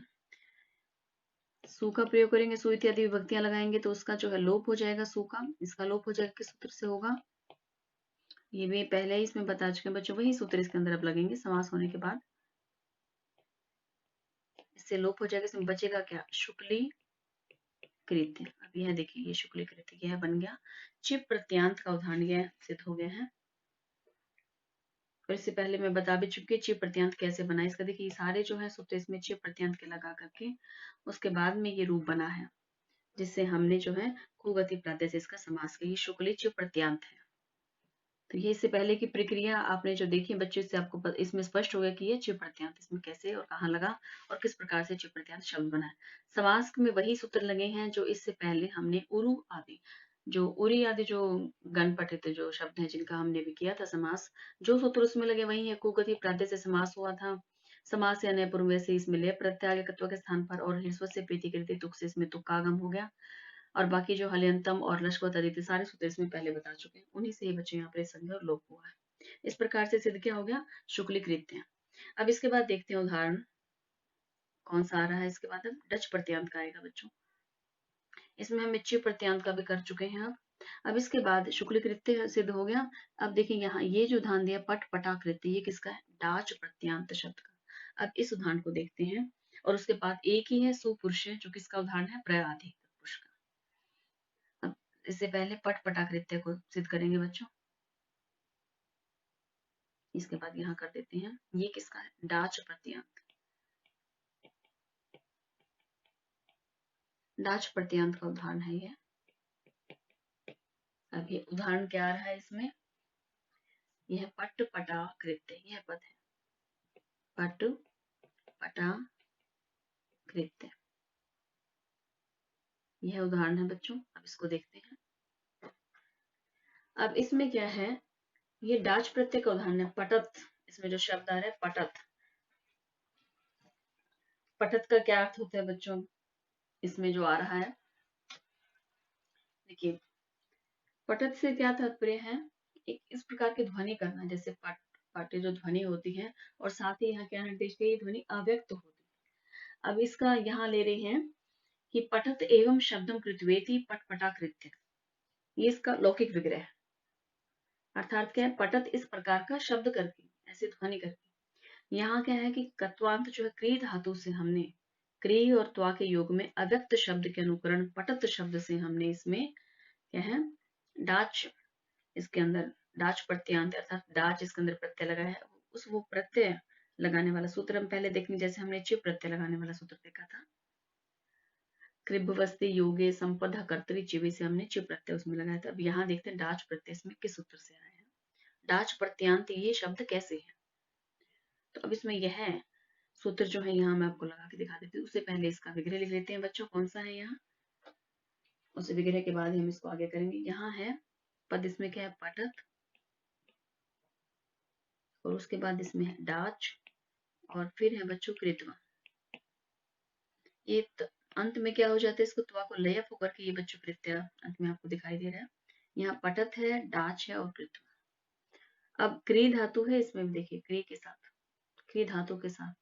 सु का प्रयोग करेंगे, सु इत्यादि विभक्तियां लगाएंगे तो उसका जो है लोप हो जाएगा, सु का, इसका लोप हो जाएगा। किस सूत्र से होगा? ये भी पहले ही इसमें बता चुके हैं बच्चों, वही सूत्र इसके अंदर अब लगेंगे समास होने के बाद, इससे लोप हो जाएगा। इसमें बचेगा क्या? शुक्ली कृत्य। अब यह देखिए ये शुक्ली कृत्य यह बन गया, चिप प्रत्यांत का उदाहरण यह सिद्ध हो गया है। और इससे पहले मैं बता भी चुकी चिप प्रत्यांत कैसे बना, इसका देखिए सारे जो है सूत्र इसमें चिप प्रत्यांत के लगा करके उसके बाद में ये रूप बना है, जिससे हमने जो है कुगति प्रात्यय से इसका समास किया। ये शुक्ली चिप प्रत्यांत है। तो ये इससे पहले की प्रक्रिया आपने जो देखी बच्चों, इससे आपको इसमें स्पष्ट हो गया कि ये चिप प्रत्यांत इसमें कैसे और कहाँ लगा और किस प्रकार से चिप प्रत्यांत शब्द बना है। समास में वही सूत्र लगे हैं जो इससे पहले हमने उरु आदि, जो उरी आदि जो गण पठित जो शब्द हैं जिनका हमने भी किया था समास, जो सूत्र उसमें लगे वही है। कुगति प्रात्यय से समास हुआ था, समास या नैपुरुष वैसे इसमें ले प्रत्यागत्व के स्थान पर और ह्रस्व से प्रतिकृति तुक से इसमें तुक्कागम हो गया। और बाकी जो हल्यंतम और लश्वत आदि सारे सूत्र इसमें पहले बता चुके हैं, उन्हीं से ही बच्चे यहाँ पर संज्ञा और लोप हुआ है। इस प्रकार से सिद्ध क्या हो गया, शुक्लीकृत्य। अब इसके बाद देखते हैं उदाहरण कौन सा आ रहा है। इसके बाद अब डच प्रत्यांत का आएगा बच्चों। इसमें हम इच्छित प्रत्यांत का भी कर चुके हैं। अब इसके बाद शुक्लीकृत्य सिद्ध हो गया। अब देखिए यहाँ ये जो उदाहरण दिया पट पटाकृत्य, ये किसका है, डाच प्रत्यांत शब्द का। अब इस उदाहरण को देखते हैं और उसके बाद एक ही है सुपुरुष है, जो किसका उदाहरण है, प्रयाधि पुरुष का। अब इससे पहले पट पटाकृत्य को सिद्ध करेंगे बच्चों। इसके बाद यहाँ कर देते हैं, ये किसका है, डाच प्रत्यांत। डाच प्रत्यांत का उदाहरण है ये। अब ये उदाहरण क्या आ रहा है इसमें, यह पट पटाकृत्य, यह पद है पट पटाकृत्य, यह उदाहरण है बच्चों। अब इसको देखते हैं। अब इसमें क्या है, ये डाच प्रत्यय का उदाहरण है पटत। इसमें जो शब्द आ रहा है पटत, पटत का क्या अर्थ होता है बच्चों, इसमें जो आ रहा है देखिए, पटत से क्या तात्पर्य है, एक इस प्रकार की ध्वनि करना, जैसे पट पट जो ध्वनि होती है, और साथ ही यहाँ क्या निर्देश है, ये ध्वनि अव्यक्त होती है। अब इसका यहाँ ले रहे हैं कि पठत एवं शब्दम कृत्वेति पट पटाकृत्य, ये इसका लौकिक विग्रह है। अर्थात क्या है, पटत इस प्रकार का शब्द करके, ऐसी ध्वनि करके। यहाँ क्या है कि कत्वांत जो है क्री धातु से हमने क्री और त्वा के योग में अव्यक्त शब्द के अनुकरण पटत शब्द से हमने इसमें क्या है, डाच, इसके अंदर डाच प्रत्यांत अर्थात डाच इसके अंदर प्रत्यय लगाया है। उस वो प्रत्यय लगाने वाला सूत्र हम पहले देखेंगे, जैसे हमने चिप प्रत्यय लगाने वाला सूत्र देखा था, कृभवस्ती योगे संपदा कर्तरी चिवे से हमने चिप प्रत्यय उसमें लगाया था। अब यहाँ देखते हैं डाच प्रत्यय इसमें किस सूत्र से आया है, डाच प्रत्यांत ये शब्द कैसे है। तो अब इसमें यह सूत्र जो है यहाँ मैं आपको लगा के दिखा देती हूँ। उससे पहले इसका विग्रह लिख लेते हैं बच्चों, कौन सा है यहाँ, उस विग्रह के बाद हम इसको आगे करेंगे। यहाँ है पद, इसमें क्या है, पटत, और उसके बाद इसमें है डाच, और फिर है बच्चों कृत्वा। ये अंत में क्या हो जाता है, इसको त्वा को लयप होकर के ये बच्चों कृत्य अंत में आपको दिखाई दे रहा है। यहाँ पटत है, डाच है और कृत्वा। अब क्री धातु है इसमें, देखिए क्री के साथ, क्री धातु के साथ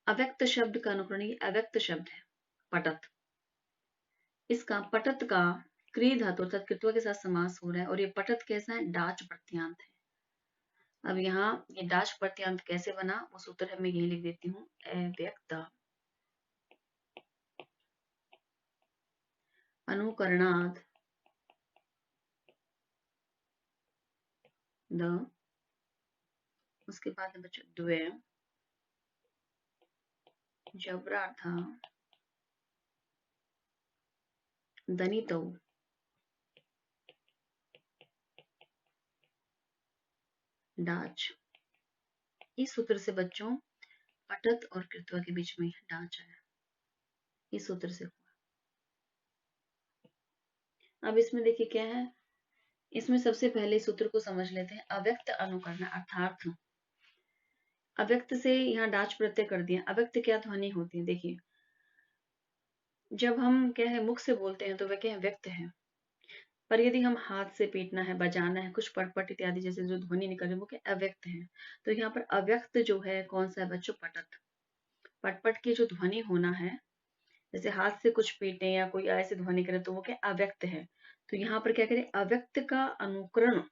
अव्यक्त शब्द का अनुकरण, ये अव्यक्त शब्द है पटत। इसका पटत का क्री धातु अर्थात कृत्वा के साथ समास हो रहा है, और ये पटत कैसा है, डाच प्रत्यांत है। अब यहाँ ये डाच प्रत्यांत कैसे बना, वो सूत्र मैं यही लिख देती हूँ, अव्यक्त अनुकरणाद द, उसके बाद बच्चों द्वे जबरार्थ दनितौ डाच। इस सूत्र से बच्चों पटत और कृत्वा के बीच में डाच आया, इस सूत्र से हुआ। अब इसमें देखिए क्या है, इसमें सबसे पहले सूत्र को समझ लेते हैं, अव्यक्त अनुकरण अर्थात अव्यक्त से यहाँ डाच प्रत्यय कर दिया। अव्यक्त क्या ध्वनि होती है, देखिए जब हम क्या है मुख से बोलते हैं तो वह क्या है, व्यक्त है, पर यदि हम हाथ से पीटना है, बजाना है, कुछ पटपट इत्यादि जैसे जो ध्वनि निकल रही है वो क्या अव्यक्त है। तो यहाँ पर अव्यक्त जो है कौन सा है बच्चों, पटत। पटपट की जो ध्वनि होना है, जैसे हाथ से कुछ पीटे या कोई ऐसे ध्वनि करे तो वो क्या अव्यक्त है। तो यहाँ पर क्या करें, अव्यक्त का अनुकरण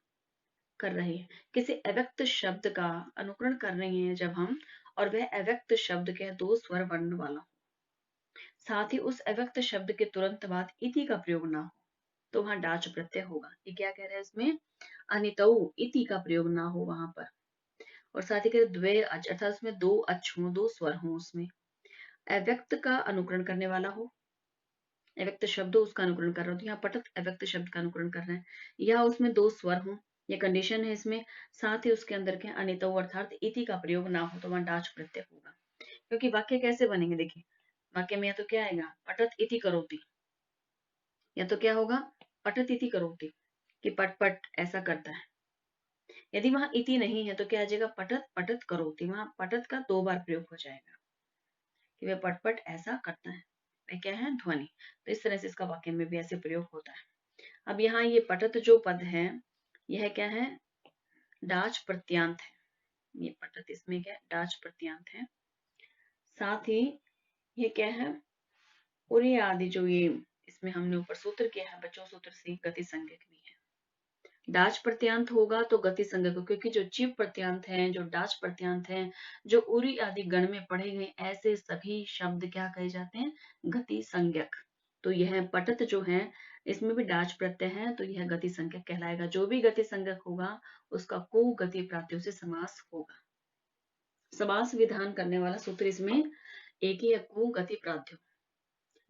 कर रहे हैं, किसी अव्यक्त शब्द का अनुकरण कर रहे हैं जब हम, और वह अव्यक्त शब्द के दो स्वर वर्ण वाला, साथ ही उस अव्यक्त शब्द के तुरंत बाद इति का प्रयोग ना हो, तो वहां डाच प्रत्यय होगा। ये क्या कह रहे हैं इसमें, अनितौ इति का प्रयोग ना हो वहां पर, और साथ ही कह द्वे अच अर्थात उसमें दो अच हो, दो स्वर हो, उसमें अव्यक्त का अनुकरण करने वाला हो, अव्यक्त शब्द उसका अनुकरण कर रहा हो। तो यहाँ पटत अव्यक्त शब्द का अनुकरण कर रहे हैं, या उसमें दो स्वर हो, ये कंडीशन है इसमें, साथ ही उसके अंदर क्या अनितौ अर्थात इति का प्रयोग ना हो, तो वहां डाच प्रत्यय होगा। क्योंकि वाक्य कैसे बनेंगे, देखिए वाक्य में या तो क्या आएगा, पटत इति करोति, या तो क्या होगा, पठत इति करोति, कि पट पट ऐसा करता है, यदि वहां इति नहीं है तो क्या आ जाएगा, पठत पठत करोति, वहां पठत का 2 बार प्रयोग हो जाएगा कि वह पटपट ऐसा करता है, वह क्या है, ध्वनि। तो इस तरह से इसका वाक्य में भी ऐसे प्रयोग होता है। अब यहाँ ये पठत जो पद है, यह क्या है, डाच प्रत्यांत है। ये पठत इसमें क्या है, डाच प्रत्यांत है। साथ ही ये क्या है, उरी आदि जो ये इसमें हमने ऊपर सूत्र किया है बच्चों, सूत्र से गति संज्ञक भी है। डाच प्रत्यांत होगा तो गति संज्ञक, क्योंकि जो चिव प्रत्यांत है, जो डाच प्रत्यांत है, जो उरी आदि गण में पढ़े गए ऐसे सभी शब्द क्या कहे जाते हैं, गति संज्ञक। तो यह पठत जो है इसमें भी डाच प्रत्यय है, तो यह गति संज्ञक कहलाएगा। जो भी गति संज्ञक होगा उसका को गति प्राप्तियों से समास होगा। समास विधान करने वाला सूत्र इसमें एक ही है, को गति प्राप्तियों।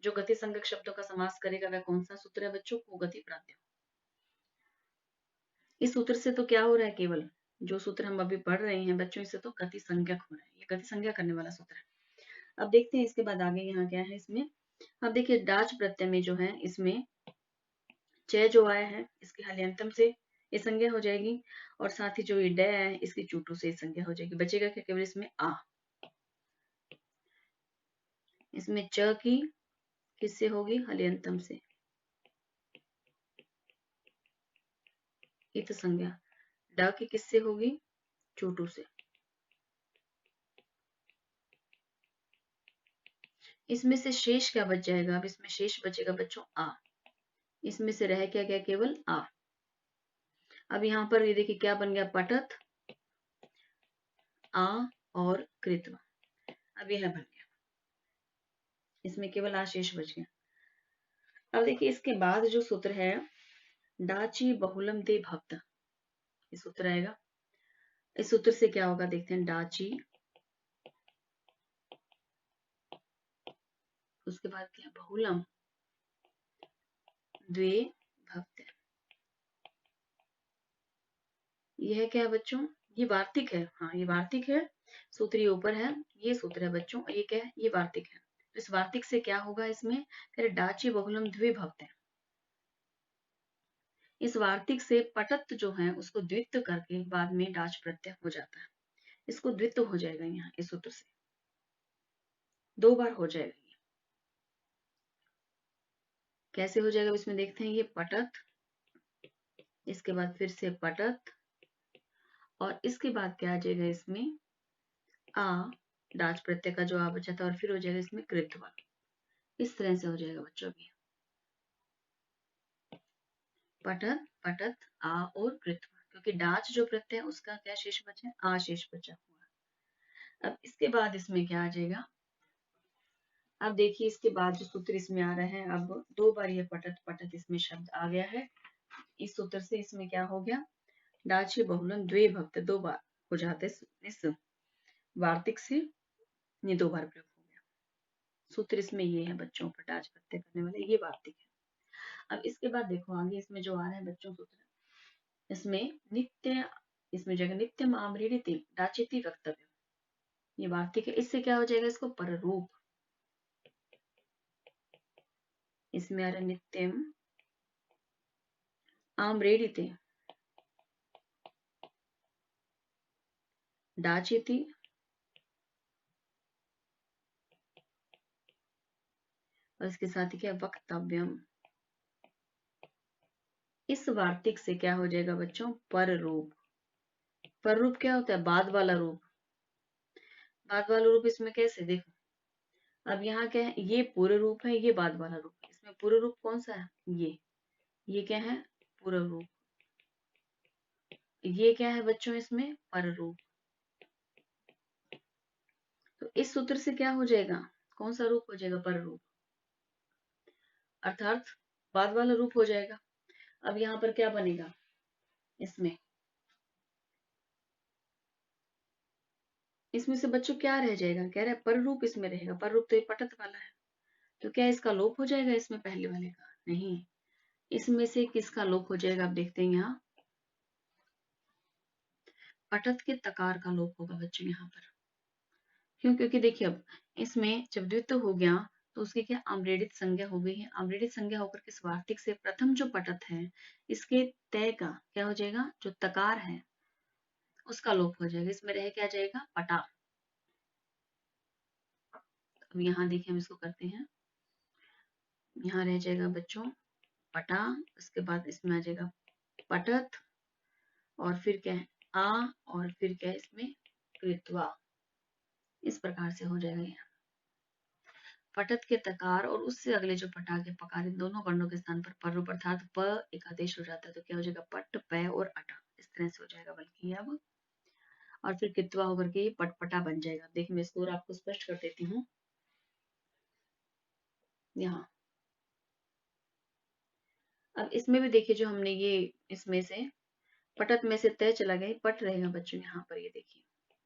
जो गति संज्ञक शब्दों का समास करेगा वह कौन सा सूत्र है बच्चों, को गति प्राप्तियों। इस सूत्र से तो क्या हो रहा है, केवल जो सूत्र हम अभी पढ़ रहे हैं बच्चों, इससे तो गति संज्ञक हो रहा है, ये गति संज्ञा करने वाला सूत्र है। अब देखते हैं इसके बाद आगे यहाँ क्या है इसमें। अब देखिए डाच प्रत्यय में जो है इसमें च जो आया है इसके हल्यंतम से ये संज्ञा हो जाएगी, और साथ ही जो ये ड है इसकी चूटू से संज्ञा हो जाएगी। बचेगा क्या, केवल इसमें आ। इसमें च की किससे होगी, हल्यंतम से, इत संज्ञा। ड की किससे होगी, चोटू से। इसमें से शेष क्या बच जाएगा, अब इसमें शेष बचेगा बच्चों आ। इसमें से रह क्या गया, केवल आ। अब यहाँ पर ये देखिए क्या बन गया, पठत आ और कृत्व। अब यह बन गया, इसमें केवल आ शेष बच गया। अब देखिए इसके बाद जो सूत्र है, डाची बहुलम दे भक्त, ये सूत्र आएगा। इस सूत्र से क्या होगा देखते हैं, डाची, उसके बाद क्या, बहुलम द्वे भक्त। यह क्या है बच्चों, ये वार्तिक है, हाँ ये वार्तिक है। सूत्र ये ऊपर है, ये सूत्र है बच्चों, ये क्या है, ये वार्तिक है। तो इस वार्तिक से क्या होगा इसमें, फिर डाची बहुलम द्वे भक्त है। इस वार्तिक से पटत जो है उसको द्वित्व करके बाद में डाच प्रत्यय हो जाता है। इसको द्वित्व हो जाएगा यहाँ इस सूत्र से, 2 बार हो जाएगा ये। कैसे हो जाएगा इसमें देखते हैं, ये पटत, इसके बाद फिर से पटत, और इसके बाद क्या आ जाएगा इसमें, आ, डाच प्रत्यय का जो आ बचा था, और फिर हो जाएगा इसमें कृत्वा। इस तरह से हो जाएगा बच्चों अभी, पठत पठत आ और कृत्वा, क्योंकि डाच जो प्रत्यय है उसका क्या शेष बचा, आ शेष बचा हुआ। अब इसके बाद इसमें क्या आ जाएगा, अब देखिए इसके बाद जो सूत्र इसमें आ रहा है, अब 2 बार ये पठत पठत इसमें शब्द आ गया है। इस सूत्र से इसमें क्या हो गया, डाची बहुलन द्वे भक्त 2 बार हो जाते, इस वार्तिक से ये 2 बार प्रयोग हो गया। सूत्र इसमें ये है बच्चों, पटाच प्रत्यय करने वाले ये वार्तिक है। अब इसके बाद देखो आगे इसमें जो आ रहा है बच्चों सूत्र, इसमें नित्य, इसमें जगह नित्यम आम्रीडिति डाचिति वक्तव्य, ये वार्तिक है। इससे क्या हो जाएगा, इसको पररूप, इसमें आ रहा नित्यम आम्रेडिते डाचिति, और इसके साथ ही क्या, वक्तव्यम। इस वार्तिक से क्या हो जाएगा बच्चों, पर रूप। पर रूप क्या होता है, बाद वाला रूप। बाद वाला रूप इसमें कैसे देखो, अब यहाँ क्या है, ये पूर्व रूप है, ये बाद वाला रूप है। इसमें पूर्व रूप कौन सा है, ये क्या है, पूर्व रूप। ये क्या है बच्चों, इसमें पर रूप। तो इस सूत्र से क्या हो जाएगा, कौन सा रूप हो जाएगा, पर रूप, अर्थात बाद वाला रूप हो जाएगा। अब यहाँ पर क्या बनेगा, इसमें इसमें से बच्चों क्या रह जाएगा, कह रहे हैं पर रूप इसमें रहेगा। पर रूप तो ये पटत वाला है, तो क्या इसका लोप हो जाएगा इसमें पहले वाले का, नहीं। इसमें से किसका लोप हो जाएगा, आप देखते हैं यहाँ पटत के तकार का लोप होगा बच्चों यहाँ पर। क्यों, क्योंकि देखिए अब इसमें जब द्वित्व हो गया तो उसकी क्या अम्रेडित संज्ञा हो गई है। अम्रेडित संज्ञा होकर के स्वार्थिक से प्रथम जो पटत है इसके तय का क्या हो जाएगा, जो तकार है उसका लोप हो जाएगा। इसमें रह क्या जाएगा, पटा। अब यहाँ देखिए हम इसको करते हैं, यहाँ रह जाएगा बच्चों पटा, उसके बाद इसमें आ जाएगा पटत, और फिर क्या है आ, और फिर क्या है इसमें कृत्वा। इस प्रकार से हो जाएगा यहाँ पटत के तकार और उससे अगले जो पटा के पकार, इन दोनों वर्णों के स्थान पर पर अर्थात प एक आदेश हो जाता है, तो क्या हो जाएगा पट, पै और अटा, इस तरह से हो जाएगा। बल्कि अब और फिर कितवा होकर के ये पटपटा बन जाएगा। देखिए मैं इसको और आपको स्पष्ट कर देती हूँ। यहाँ अब इसमें भी देखिए जो हमने ये इसमें से पटत में से तय चला गया, पट रहेगा बच्चों। यहाँ पर ये देखिए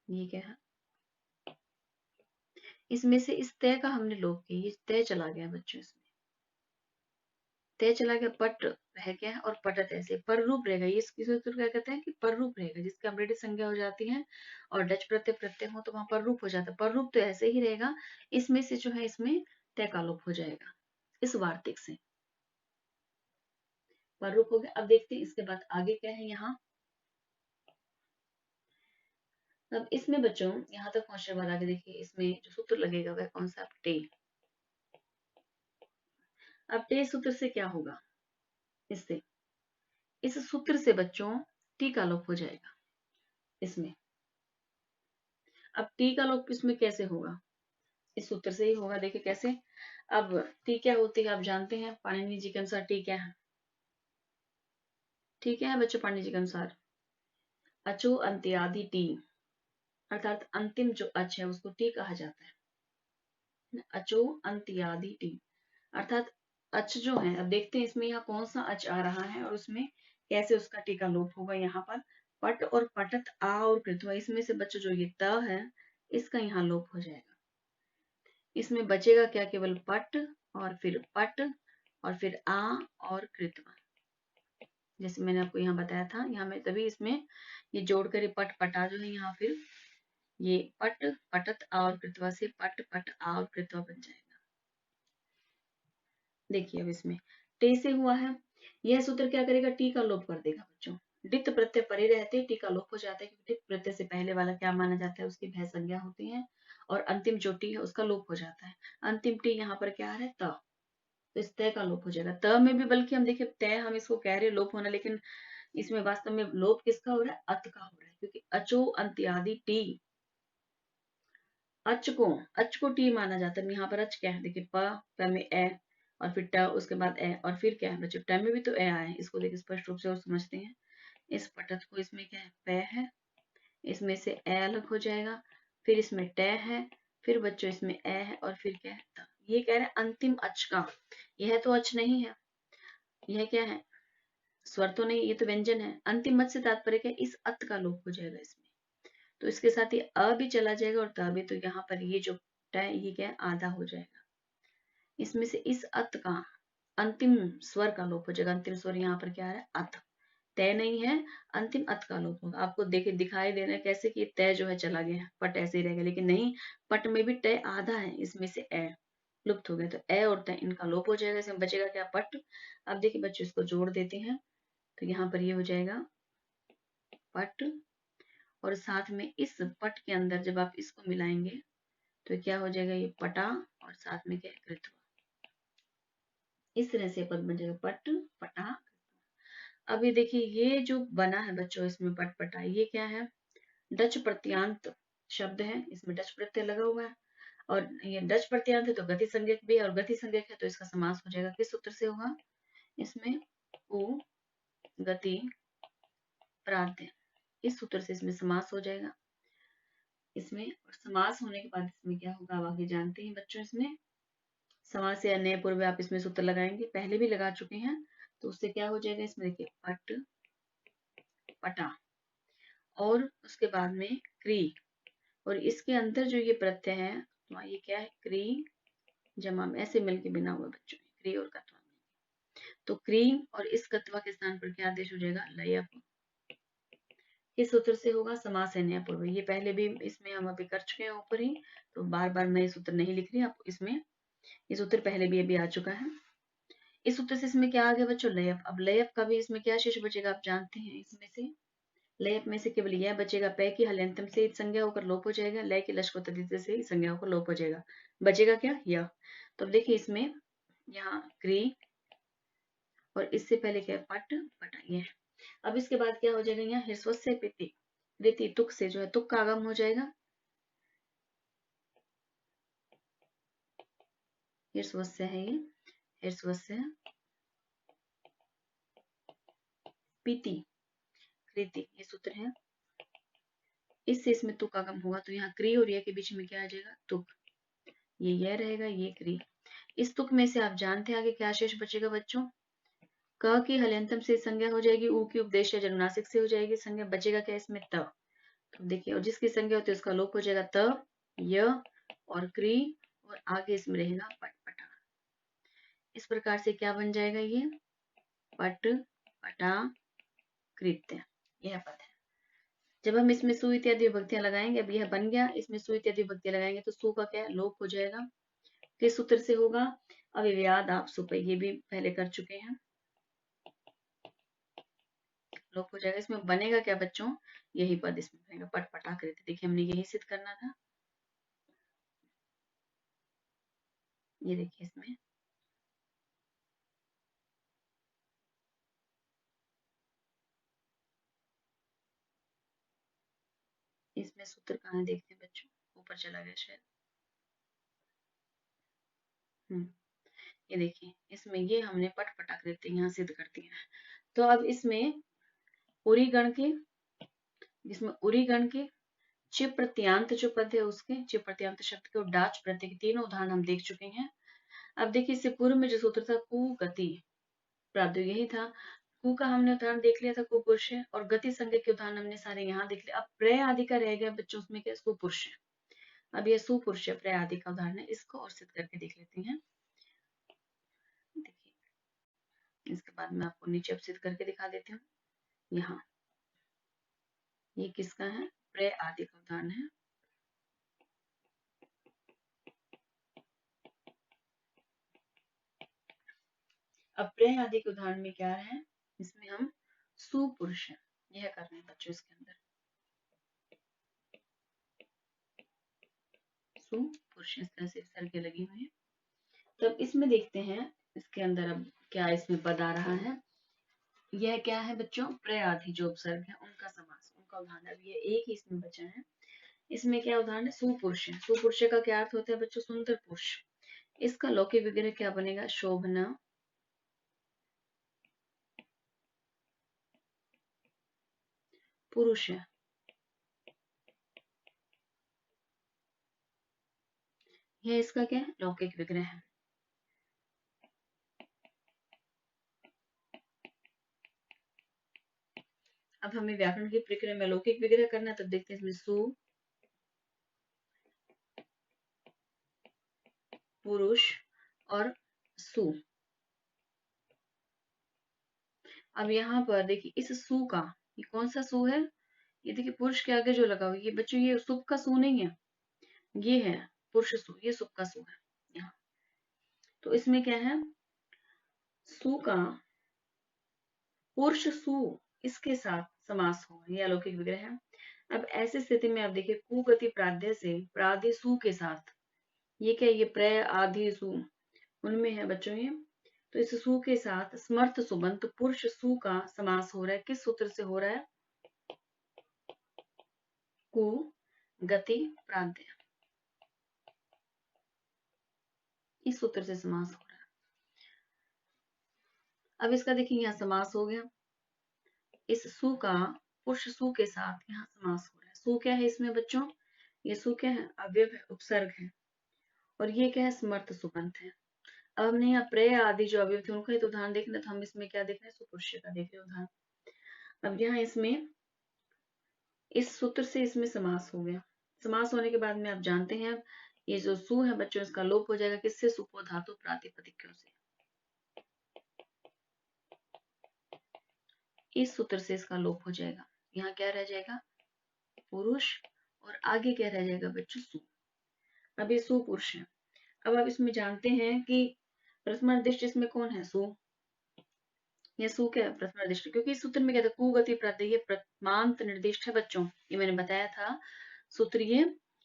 ये क्या है, इसमें से इस तय का हमने लोप किया, ये तय चला गया बच्चों, इसमें तय चला गया, पट रह गया और पटत ऐसे पर रूप रहेगा। ये इसकी सूत्र क्या कहते हैं कि पर रूप रहेगा, जिसकी ऑलरेडी संज्ञा हो जाती है और डच प्रत्यय प्रत्यय हो तो वहां पर रूप हो जाता है। पर रूप तो ऐसे ही रहेगा, इसमें से जो है इसमें तय का लोप हो जाएगा इस वार्तिक से, पर रूप हो गया। अब देखते हैं इसके बाद आगे क्या है यहाँ। अब इसमें बच्चों यहाँ तक पहुंचने बाद आगे देखिए इसमें जो सूत्र लगेगा वह कौन सा, टे। अब टे सूत्र से क्या होगा, इससे इस सूत्र से बच्चों टी का लोप हो जाएगा इसमें। अब टी का लोप इसमें कैसे होगा, इस सूत्र से ही होगा। देखिए कैसे, अब टी क्या होती है आप जानते हैं, पाणिनि जी के अनुसार टी क्या है, ठीक है बच्चों, पाणिनि जी के अनुसार अचो अंत्यादि टी, अर्थात अंतिम जो अच है उसको टी कहा जाता है। अचो अंत्यादि टी अर्थात अच जो है, अब देखते हैं इसमें यहाँ कौन सा अच आ रहा है और उसमें कैसे उसका टी का लोप होगा। यहाँ पर पट और पटत, आ और कृत्वा, इसमें से बच्चों जो ये त है इसका यहाँ लोप हो जाएगा। इसमें बचेगा क्या, केवल पट और फिर पट और फिर आ और कृत्वा, जैसे मैंने आपको यहाँ बताया था। यहाँ में तभी इसमें ये जोड़कर ये पट पटा जो है यहाँ फिर ये पट पटत आ और कृत्वा से पट पट आ और कृत्वा बन जाएगा। देखिए अब इसमें टे से हुआ है, यह सूत्र क्या करेगा, टी का लोप कर देगा बच्चों। डित प्रत्यय परे रहते टी का लोप हो जाता है, क्योंकि डित प्रत्यय से पहले वाला क्या माना जाता है, उसकी भय संज्ञा होती है और अंतिम जो टी है उसका लोप हो जाता है। अंतिम टी यहाँ पर क्या है, त, तो इस तय का लोप हो जाएगा। त में भी बल्कि हम देखिए तय हम इसको कह रहे हैं लोप होना, लेकिन इसमें वास्तव में लोप किसका हो रहा है, अत का हो रहा है, क्योंकि अचो अंत्यादि टी, अच को टी माना जाता है। यहाँ पर अच क्या है, देखिए प में ए और फिर ट, उसके बाद ए और फिर क्या है बच्चों, ट में भी तो ए आया है, इसको देखिए स्पष्ट रूप से और समझते हैं। इस पटत को इसमें क्या है, पे है, इसमें से ए अलग हो जाएगा, फिर इसमें ट है, फिर बच्चों इसमें ए है और फिर क्या है त। ये कह रहे हैं अंतिम अच का, यह तो अच नहीं है, यह क्या है, स्वर तो नहीं, ये तो व्यंजन है। अंतिम अच से तात्पर्य क्या, इस अत का लोप हो जाएगा इसमें, तो इसके साथ ये अ भी चला जाएगा और त भी, तो यहाँ पर ये जो ट ये क्या है, आधा हो जाएगा। इसमें से इस अत का अंतिम स्वर का लोप हो जाएगा। अंतिम स्वर यहाँ पर क्या है, अत, तय नहीं है, अंतिम अत का लोप होगा। आपको देखिए दिखाई दे रहा है कैसे कि तय जो है चला गया, पट ऐसे ही रहेगा, लेकिन नहीं, पट में भी तय आधा है, इसमें से ए लुप्त हो गया, तो ए और तय इनका लोप हो जाएगा। इसमें बचेगा क्या, पट। अब देखिए बच्चों इसको जोड़ देते हैं, तो यहाँ पर ये हो जाएगा पट, और साथ में इस पट के अंदर जब आप इसको मिलाएंगे तो क्या हो जाएगा, ये पटा और साथ में क्या है, कृत्वा। इस तरह से पद बन जाएगा पट पटा। अब ये देखिए ये जो बना है बच्चों इसमें पट पटा, ये क्या है, डच प्रत्यांत शब्द है, इसमें डच प्रत्यय लगा हुआ है और ये डच प्रत्यांत है तो गति संज्ञक भी है, और गति संज्ञक है तो इसका समास हो जाएगा। किस सूत्र से होगा, इसमें उ गति प्रांत, इस सूत्र से इसमें समास हो जाएगा। इसमें समास होने के बाद इसमें क्या होगा, आप आगे जानते हैं बच्चों। इसमें समास या अन्य पूर्व आप इसमें सूत्र लगाएंगे, पहले भी लगा चुके हैं, तो उससे क्या हो जाएगा, इसमें देखिए पट पटा और उसके बाद में क्री, और इसके अंदर जो ये प्रत्यय है तो ये क्या है, क्री जमा में ऐसे मिलके बिना हुआ बच्चों, क्री और कत्वा में, तो क्री और इस कत्वा के स्थान पर क्या आदेश हो जाएगा, लयप। इस सूत्र से होगा समास है नया पूर्व, ये पहले भी इसमें हम अभी कर चुके हैं ऊपर ही, तो बार बार मैं ये सूत्र नहीं लिख रही, आप इसमें ये सूत्र पहले भी अभी आ चुका है। इस सूत्र से इसमें क्या आ गया बच्चों, लयप। अब लयप का भी इसमें क्या शेष बचेगा, आप जानते हैं, इसमें से लय में से केवल यह बचेगा, पै की हल्यंतम से संज्ञा होकर लोप हो जाएगा, लय की लश को तद्धित से ही संज्ञा होकर लोप हो जाएगा, बचेगा क्या, यह। तो अब देखिए इसमें यहाँ क्री और इससे पहले क्या है, पट पटा, ये है। अब इसके बाद क्या हो जाएगा, यहाँ हिस्वस्य पिति रीति तुक से जो है तुक का आगम हो जाएगा, हिस्वस्य है ये, हिस्वस्य पीति कृति, ये सूत्र है। इससे इसमें तुक आगम होगा, तो यहाँ क्री और ये के बीच में क्या आ जाएगा, तुक, ये यह रहेगा, ये क्री। इस तुक में से आप जानते हैं आगे क्या शेष बचेगा बच्चों, क की हल्यंतम से संज्ञा हो जाएगी, ऊ की उपदेश या जनुनासिक से हो जाएगी संज्ञा, बचेगा क्या इसमें, त। तो देखिए, और जिसकी संज्ञा होती है उसका लोप हो जाएगा, त, य और क्री, और आगे इसमें रहेगा पट पटा। इस प्रकार से क्या बन जाएगा, ये पट पटा कृत्य, यह पद है। जब हम इसमें सु इत्यादि विभक्तियां लगाएंगे, अब यह बन गया, इसमें सु इत्यादि विभक्तियां लगाएंगे तो सु का क्या लोप हो जाएगा, किस सूत्र से होगा, अविव्याद आप सुपय, ये भी पहले कर चुके हैं, लोप हो जाएगा। इसमें बनेगा क्या बच्चों, यही पद इसमें बनेगा, पट पटा कृत्य। देखिए हमने यही सिद्ध करना था, ये देखिए इसमें सूत्र कहाँ है, देखते हैं बच्चों, ऊपर चला गया शायद। ये देखिए इसमें ये हमने पट पटा कृत्य यहाँ सिद्ध कर दिया है। तो अब इसमें उरी गण के, जिसमें उरी गण के चिप प्रत्यांत जो पद है उसके, चिप प्रत्यांत शब्द के और डाच प्रत्यय के तीनों उदाहरण हम देख चुके हैं। अब देखिए इससे पूर्व में जो सूत्र था कु गति प्राप्त, यही था, कु का हमने उदाहरण देख लिया था, कुपुरुष है, और गति संज्ञा के उदाहरण हमने सारे यहाँ देख लिया। अब प्रय आदि का रह गया बच्चों, उसमें क्या सुपुरुष है। अब ये सुपुरुष है, प्रय आदि का उदाहरण है, इसको और सिद्ध करके देख लेते हैं। देखिए इसके बाद मैं आपको नीचे अब सिद्ध करके दिखा देती हूँ। यहाँ ये किसका है, प्रय आदि का उदाहरण है। अब प्रय आदि के उदाहरण में क्या है, इसमें हम सुपुरुष है, यह कर रहे हैं बच्चों, इसके अंदर सुपुरुष इस तरह से सर के लगी हुई है। तो अब इसमें देखते हैं इसके अंदर अब क्या इसमें पद आ रहा है, यह क्या है बच्चों, प्रय आदि जो उपसर्ग है उनका समास, उनका उदाहरण। अब ये एक ही इसमें बचा है, इसमें क्या उदाहरण है, सुपुरुष है। सुपुरुष का क्या अर्थ होता है बच्चों, सुंदर पुरुष। इसका लौकिक विग्रह क्या बनेगा, शोभना पुरुष है। यह इसका क्या है, लौकिक विग्रह है। अब हमें व्याकरण की प्रक्रिया में लौकिक विग्रह करना है, तो देखते हैं इसमें सु पुरुष और सु। अब यहाँ पर देखिए इस सु का, ये कौन सा सु है, ये देखिए पुरुष के आगे जो लगा हुआ है, ये बच्चों ये सुप का सु नहीं है, ये है पुरुष सु, ये सुप का सु है यहाँ। तो इसमें क्या है, सु का पुरुष सु इसके साथ समास होगा, ये अलौकिक विग्रह है। अब ऐसी स्थिति में आप देखिए कुगति प्राध्य से प्राधि सु के साथ, ये क्या है, ये प्रय आधि सु उनमें है बच्चों ये। तो इस सु के साथ स्मर्थ सुबंत पुरुष सु का समास हो रहा है, किस सूत्र से हो रहा है, कु गति प्राध्य, इस सूत्र से समास हो रहा है। अब इसका देखिए यहाँ समास हो गया, इस सु का पुरुष सु के साथ यहाँ समास हो रहा है। सु क्या है इसमें बच्चों, ये सु क्या है, अव्यय है, उपसर्ग है, और ये क्या है, स्मर्थ सुबंत है। अब हमने यहाँ प्रय आदि जो अवयव थे उनका ही तो उदाहरण देखना, तो हम इसमें क्या देख रहे हैं, सुपुरुष का देख रहे हैं उदाहरण। अब यहाँ इसमें इस सूत्र से इसमें समास हो गया, समास होने के बाद में आप जानते हैं ये जो सु है बच्चों, इसका लोप हो जाएगा, किससे, सुपो धातु प्रातिपदिकों से। इस सूत्र से इसका लोप हो जाएगा, यहाँ क्या रह जाएगा, पुरुष, और आगे क्या रह जाएगा बच्चों, सु। अब ये सुपुरुष है। अब आप इसमें जानते हैं कि प्रथमादिष्ट इसमें कौन है, सु, ये सु क्या है, प्रथमा निर्दिष्ट, क्योंकि इस सूत्र में क्या था, कुगति प्रत्यय, ये प्रथमांत निर्दिष्ट है बच्चों, ये मैंने बताया था सूत्र।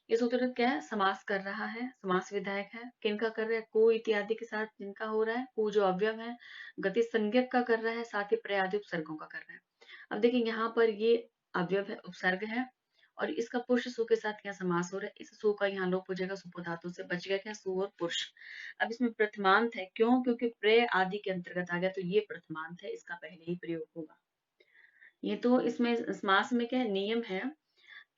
ये सूत्र क्या है, समास कर रहा है, समास विधायक है, किनका कर रहा है, को इत्यादि के साथ जिनका हो रहा है, को जो अवयव है, गति संज्ञक का कर रहा है, साथ ही प्रयादि उपसर्गों का कर रहा है। अब देखिए यहाँ पर ये अवयव है, उपसर्ग है, और इसका पुरुष सु के साथ क्या समास हो रहा है, इस सु का यहाँ लोप हो जाएगा, सुपो धातु से बच गया क्या, सु और पुरुष। अब इसमें प्रथमांत है, क्यों, क्योंकि प्रे आदि के अंतर्गत आ गया, तो ये प्रथमांत है, इसका पहले ही प्रयोग होगा। ये तो इसमें समास में क्या है, नियम है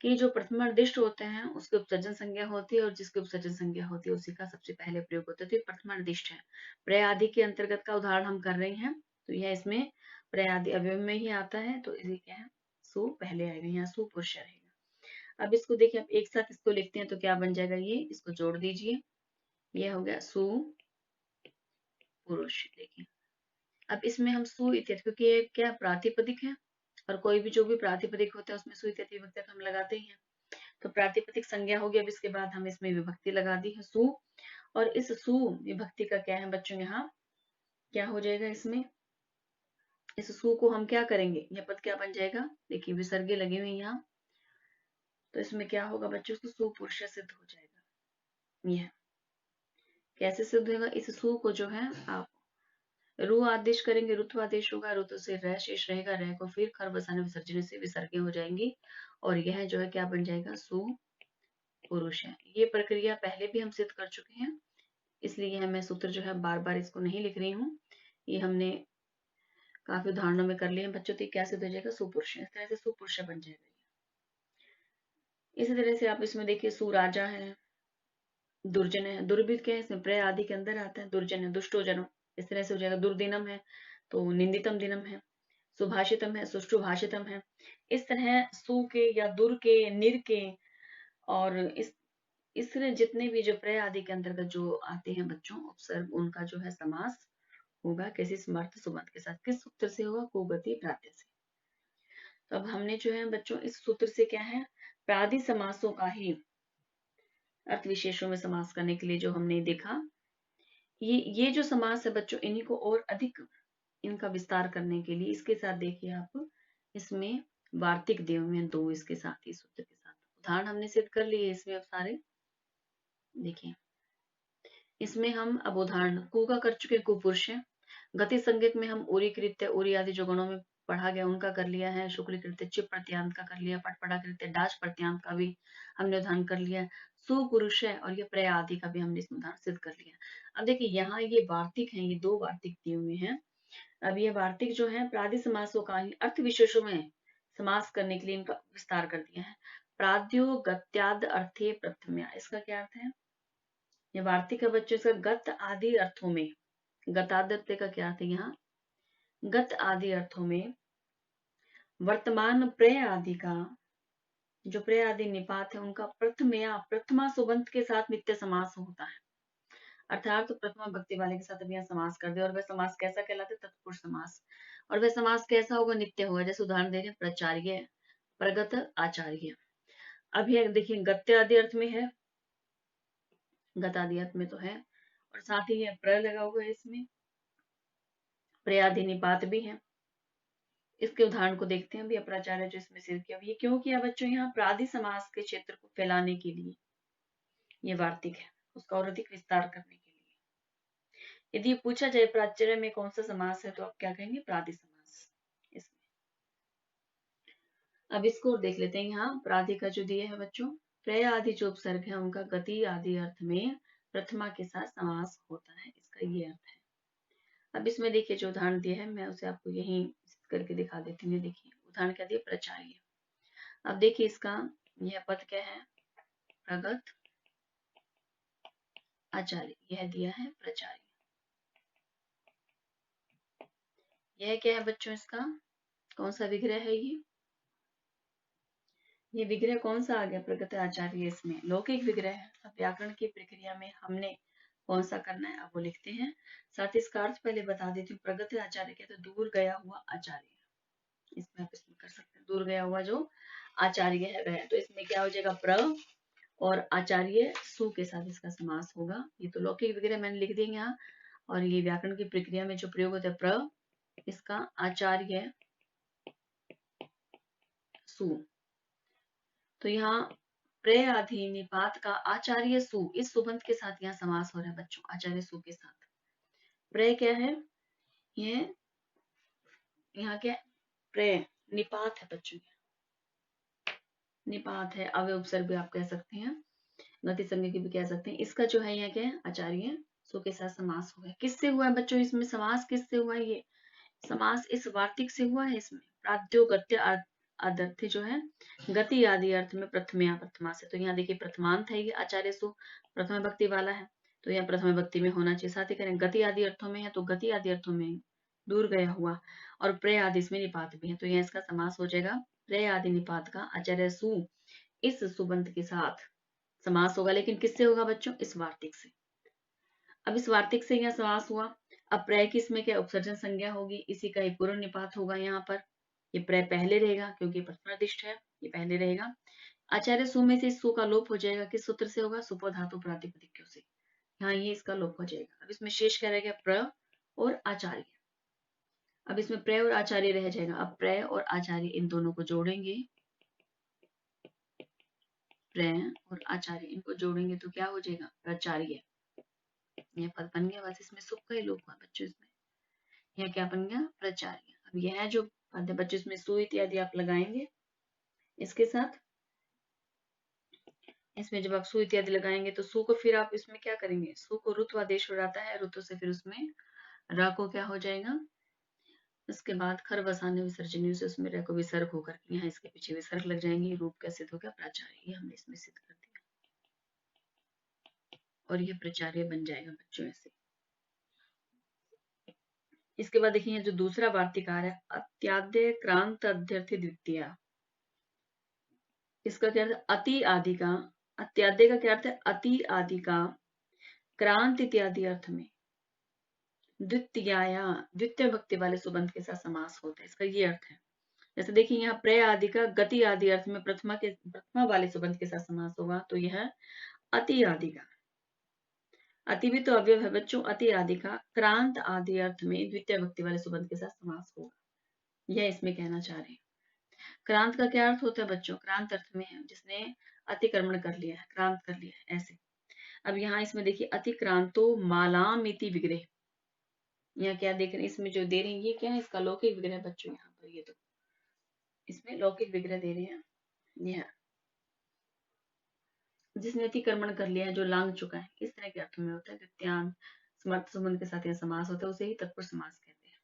कि जो प्रथम निर्दिष्ट होते हैं उसकी उपसर्जन संज्ञा होती है, और जिसकी उपसर्जन संज्ञा होती है उसी का सबसे पहले प्रयोग होता है, तो ये प्रथम निर्दिष्ट है। प्रय आदि के अंतर्गत का उदाहरण हम कर रहे हैं, तो यह इसमें प्रय आदि अवयव में ही आता है, तो इसे क्या है, सु पहले आएगा, यहाँ सु पुरुष रहेगा। अब इसको देखिए, अब एक साथ इसको लिखते हैं तो क्या बन जाएगा, ये इसको जोड़ दीजिए, ये हो गया सु पुरुष। देखिए अब इसमें हम सु इत्यादि, क्योंकि ये क्या प्रातिपदिक है, और कोई भी जो भी प्रातिपदिक होता है उसमें सु इत्यादि विभक्ति हम लगाते ही हैं, तो प्रातिपदिक संज्ञा होगी। अब इसके बाद हम इसमें विभक्ति लगा दी है सु, और इस सु विभक्ति का क्या है बच्चों, यहाँ क्या हो जाएगा, इसमें इस सु को हम क्या करेंगे, यह पद क्या बन जाएगा, देखिए विसर्गे लगी हुई यहाँ, तो इसमें क्या होगा बच्चों, सु पुरुष सिद्ध हो जाएगा। यह कैसे सिद्ध होगा, इस सु को जो है आप रु आदेश करेंगे, रुत्व आदेश होगा, रुत्व से रह शेष रहेगा, रह को फिर खर बसाने विसर्जन से विसर्गे हो जाएंगी, और यह जो है क्या बन जाएगा, सु पुरुष है। ये प्रक्रिया पहले भी हम सिद्ध कर चुके हैं, इसलिए यह मैं सूत्र जो है बार बार इसको नहीं लिख रही हूँ, ये हमने काफी उदाहरणों में कर लिए हैं बच्चों, तो क्या सिद्ध हो जाएगा, सुपुरुष, इस तरह से सुपुरुष बन जाएगा। इसी तरह से आप इसमें देखिए, सुराजा है, दुर्जन है, दुर्भिद क्या है, इसमें प्रय आदि के अंदर आता है, दुर्जन है, दुष्टो जनो, इस तरह से हो जाएगा। दुर्दिनम है तो निंदितम दिनम है, सुभाषितम है, सुष्टु भाषितम है। इस तरह सु के या दुर के, निर के, और इस तरह जितने भी जो प्रय आदि के अंतर्गत जो आते हैं बच्चों उपसर्ग, उनका जो है समास होगा किसी समर्थ सुबंध के साथ, किस सूत्र से होगा, कुगति प्रात्यय से। तो अब हमने जो है बच्चों इस सूत्र से क्या है, प्रादि समासों का ही अर्थ विशेषों में समास करने के लिए जो हमने देखा, ये जो समास है बच्चों, इन्हीं को और अधिक इनका विस्तार करने के लिए इसके साथ देखिए आप, इसमें वार्तिक देव में दो इसके साथ ही सूत्र के साथ उदाहरण हमने सिद्ध कर लिए इसमें। अब सारे देखिए, इसमें हम अब उदाहरण कु का कर चुके, कुपुरुष है। गति संज्ञक में हम उरी कृत्य, उरी आदि जो गणों में पढ़ा गया उनका कर लिया है, शुक्ल कृत्य चिप प्रत्यांत का कर लिया, पटपड़ा कृत्य डाच प्रत्यांत का भी हमने उदाहरण कर लिया, सुपुरुष है, और ये प्रय आदि का भी हमने इसमें उदाहरण सिद्ध कर लिया। अब देखिए यहाँ ये वार्तिक है, ये दो वार्तिक दिए हुए हैं। अब ये वार्तिक जो है प्रादि समासों का ही अर्थ विशेषों में समास करने के लिए इनका विस्तार कर दिया है। प्राद्यो गत्याद अर्थे प्रथम्या, इसका क्या अर्थ है, ये वार्तिक है बच्चों, इसका गत आदि अर्थों में, गतादत्य का क्या अर्थ है यहाँ, गत आदि अर्थों में वर्तमान प्रय आदि का, जो प्रय आदि निपात है उनका प्रथमया, प्रथमा सुबंत के साथ नित्य समास होता है, अर्थात तो प्रथमा भक्ति वाले के साथ अब यहाँ समास कर दे, और वह समास कैसा कहलाता है, तत्पुरुष समास। और वह समास कैसा होगा, नित्य होगा। जैसे उदाहरण दे रहे हैं, प्रचार्य, प्रगत, आचार्य। अब ये देखिए गत्य आदि अर्थ में है, गत आदि अर्थ में तो है, और साथ ही ये प्र लगा हुआ है, इसमें प्रयादि निपात भी है। इसके उदाहरण को देखते हैं, अभी अपराचार्य जो इसमें सिद्ध किया, ये क्यों किया बच्चों, यहाँ प्रादि समास के क्षेत्र को फैलाने के लिए ये वार्तिक है, उसका और अधिक विस्तार करने के लिए। यदि पूछा जाए प्राचार्य में कौन सा समास है, तो आप क्या कहेंगे, प्रादि समास। इसमें अब इसको और देख लेते हैं, यहाँ प्रादि का जो दिया है बच्चों, प्रय आदि जो उपसर्ग है उनका गति आदि अर्थ में प्रथमा के साथ समास होता है, इसका ये अर्थ है। अब इसमें देखिए जो उदाहरण दिया है, मैं उसे आपको यही करके दिखा देती हूँ। देखिए उदाहरण क्या दिया, प्रचार्य। अब देखिए इसका यह पद क्या है, प्रगत, आचार्य, यह दिया है प्रचार्य। यह क्या है बच्चों, इसका कौन सा विग्रह है, ये विग्रह कौन सा आ गया, प्रगत आचार्य, इसमें लौकिक विग्रह है। अब व्याकरण की प्रक्रिया में हमने कौन सा करना है, अब वो लिखते हैं। साथ ही इसका अर्थ पहले बता देती हूँ, प्रगत आचार्य क्या, तो दूर गया हुआ आचार्य, इसमें आप इसमें कर सकते हैं, दूर गया हुआ जो आचार्य है वह, तो इसमें क्या हो जाएगा, प्र और आचार्य सु के साथ इसका समास होगा। ये तो लौकिक विग्रह मैंने लिख दिए यहाँ, और ये व्याकरण की प्रक्रिया में जो प्रयोग होता है, प्र इसका आचार्य सु। तो यहाँ प्रे आदि निपात का आचार्य सु, इस सुबंत के साथ यहाँ समास हो रहा है बच्चों, आचार्य सु के साथ। प्रे क्या है, ये यहाँ क्या है, प्रे निपात है बच्चों, निपात है, अव्यय उपसर्ग भी आप कह सकते हैं, गति संज्ञा की भी कह सकते हैं। इसका जो है यहाँ क्या है, आचार्य सु के साथ समास हो गया। किससे हुआ है बच्चों, इसमें समास किससे हुआ है, ये समास इस वार्तिक से हुआ है। इसमें प्राद्यो गत्य आदर्थ जो है गति आदि अर्थ में प्रथमया प्रथमा से। तो यहाँ देखिए प्रथमांत है, ये आचार्य सु प्रथमा भक्ति वाला है, तो यहाँ प्रथमा भक्ति में होना चाहिए। साथ ही करें गति आदि अर्थों में है, तो गति आदि अर्थों में दूर गया हुआ, और प्रे आदि इसमें निपात भी है, तो यहाँ इसका समास हो जाएगा प्रे आदि निपात का आचार्य सु, इस सुबंत के साथ समास होगा। लेकिन किससे होगा बच्चों, इस वार्तिक से। अब इस वार्तिक से यहाँ समास हुआ, अब प्रय की इसमें क्या उपसर्जन संज्ञा होगी, इसी का ही पूर्ण निपात होगा। यहाँ पर ये प्रय पहले रहेगा क्योंकि प्रथमादिष्ट है, ये पहले रहेगा। आचार्य सु में से इस सु का लोप हो जाएगा, किस सूत्र से होगा, सुपो धातु प्रातिपदिक से, यहाँ ये इसका लोप हो जाएगा। अब इसमें शेष क्या रहेगा, प्र और आचार्य। अब इसमें प्रय और आचार्य रह जाएगा। अब प्रय और आचार्य इन दोनों को जोड़ेंगे, प्रय और आचार्य इनको जोड़ेंगे तो क्या हो जाएगा, प्राचार्य। यह पद बन गया, बस इसमें सुख का ही लोप हुआ बच्चों, इसमें यह क्या बन गया, प्राचार्य। अब यह जो पद है बच्चों, इसमें सु इत्यादि आप लगाएंगे इसके साथ, इसमें जब आप सु इत्यादि लगाएंगे तो सु को फिर आप इसमें क्या करेंगे, सु को रुत्व आदेश हो जाता है, रुत्व से फिर उसमें र को क्या हो जाएगा, उसके बाद खर बसाने विसर्जनी से उसमें र को विसर्ग होकर के यहाँ इसके पीछे विसर्ग लग जाएंगे, रूप का सिद्ध हो गया प्राचार्य, ये हमने इसमें सिद्ध कर दिया, और ये प्राचार्य बन जाएगा बच्चों ऐसे। इसके बाद देखिए जो दूसरा वार्तिकार है, अत्याद्य क्रांत अध्यर्थी द्वितीय, इसका क्या अर्थ है, अति आदि का, अत्याद्य का क्या अर्थ है, अति आदि का, क्रांत इत्यादि अर्थ में द्वितीयाया द्वितीय भक्ति वाले सुबंत के साथ समास होता है, इसका ये अर्थ है। जैसे देखिए यहाँ प्रय आदि का गति आदि अर्थ में प्रथमा वाले सुबंत के साथ समास होगा, तो यह अति आदि का, अति भी तो अवयव है बच्चों, अति आदि का क्रांत आदि अर्थ में द्वितीय भक्ति वाले सुबंत के साथ समास होगा, यह इसमें कहना चाह रहे हैं। क्रांत का क्या अर्थ होता है बच्चों, क्रांत अर्थ में है जिसने अतिक्रमण कर लिया है, क्रांत कर लिया है ऐसे। अब यहाँ इसमें देखिए अतिक्रांतो मालाम इति विग्रह, यहाँ क्या देख रहे हैं, इसमें जो दे रही है ये क्या है, इसका लौकिक विग्रह बच्चों, यहाँ पर ये तो इसमें लौकिक विग्रह दे रहे हैं, यह जिसने अतिक्रमण कर लिया है, जो लांग चुका है, इस तरह के अर्थ में होता है। द्वितीयांत समर्थ संबंध के साथ यह समास होता है, उसे ही तत्पुरुष समास कहते हैं।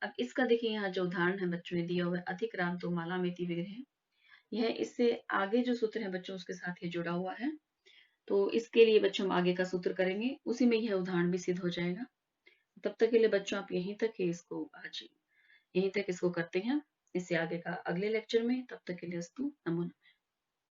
अब इसका देखिए यहाँ जो उदाहरण है बच्चों ने दिया हुआ है, अतिक्रांतो माला मेति विग्रह, यह इससे आगे जो सूत्र है बच्चों उसके साथ ये जुड़ा हुआ है, तो इसके लिए बच्चों हम आगे का सूत्र करेंगे, उसी में यह उदाहरण भी सिद्ध हो जाएगा। तब तक के लिए बच्चों आप यहीं तक ही इसको आज यहीं तक इसको करते हैं, इससे आगे का अगले लेक्चर में, तब तक के लिए अस्तु नमो नमः।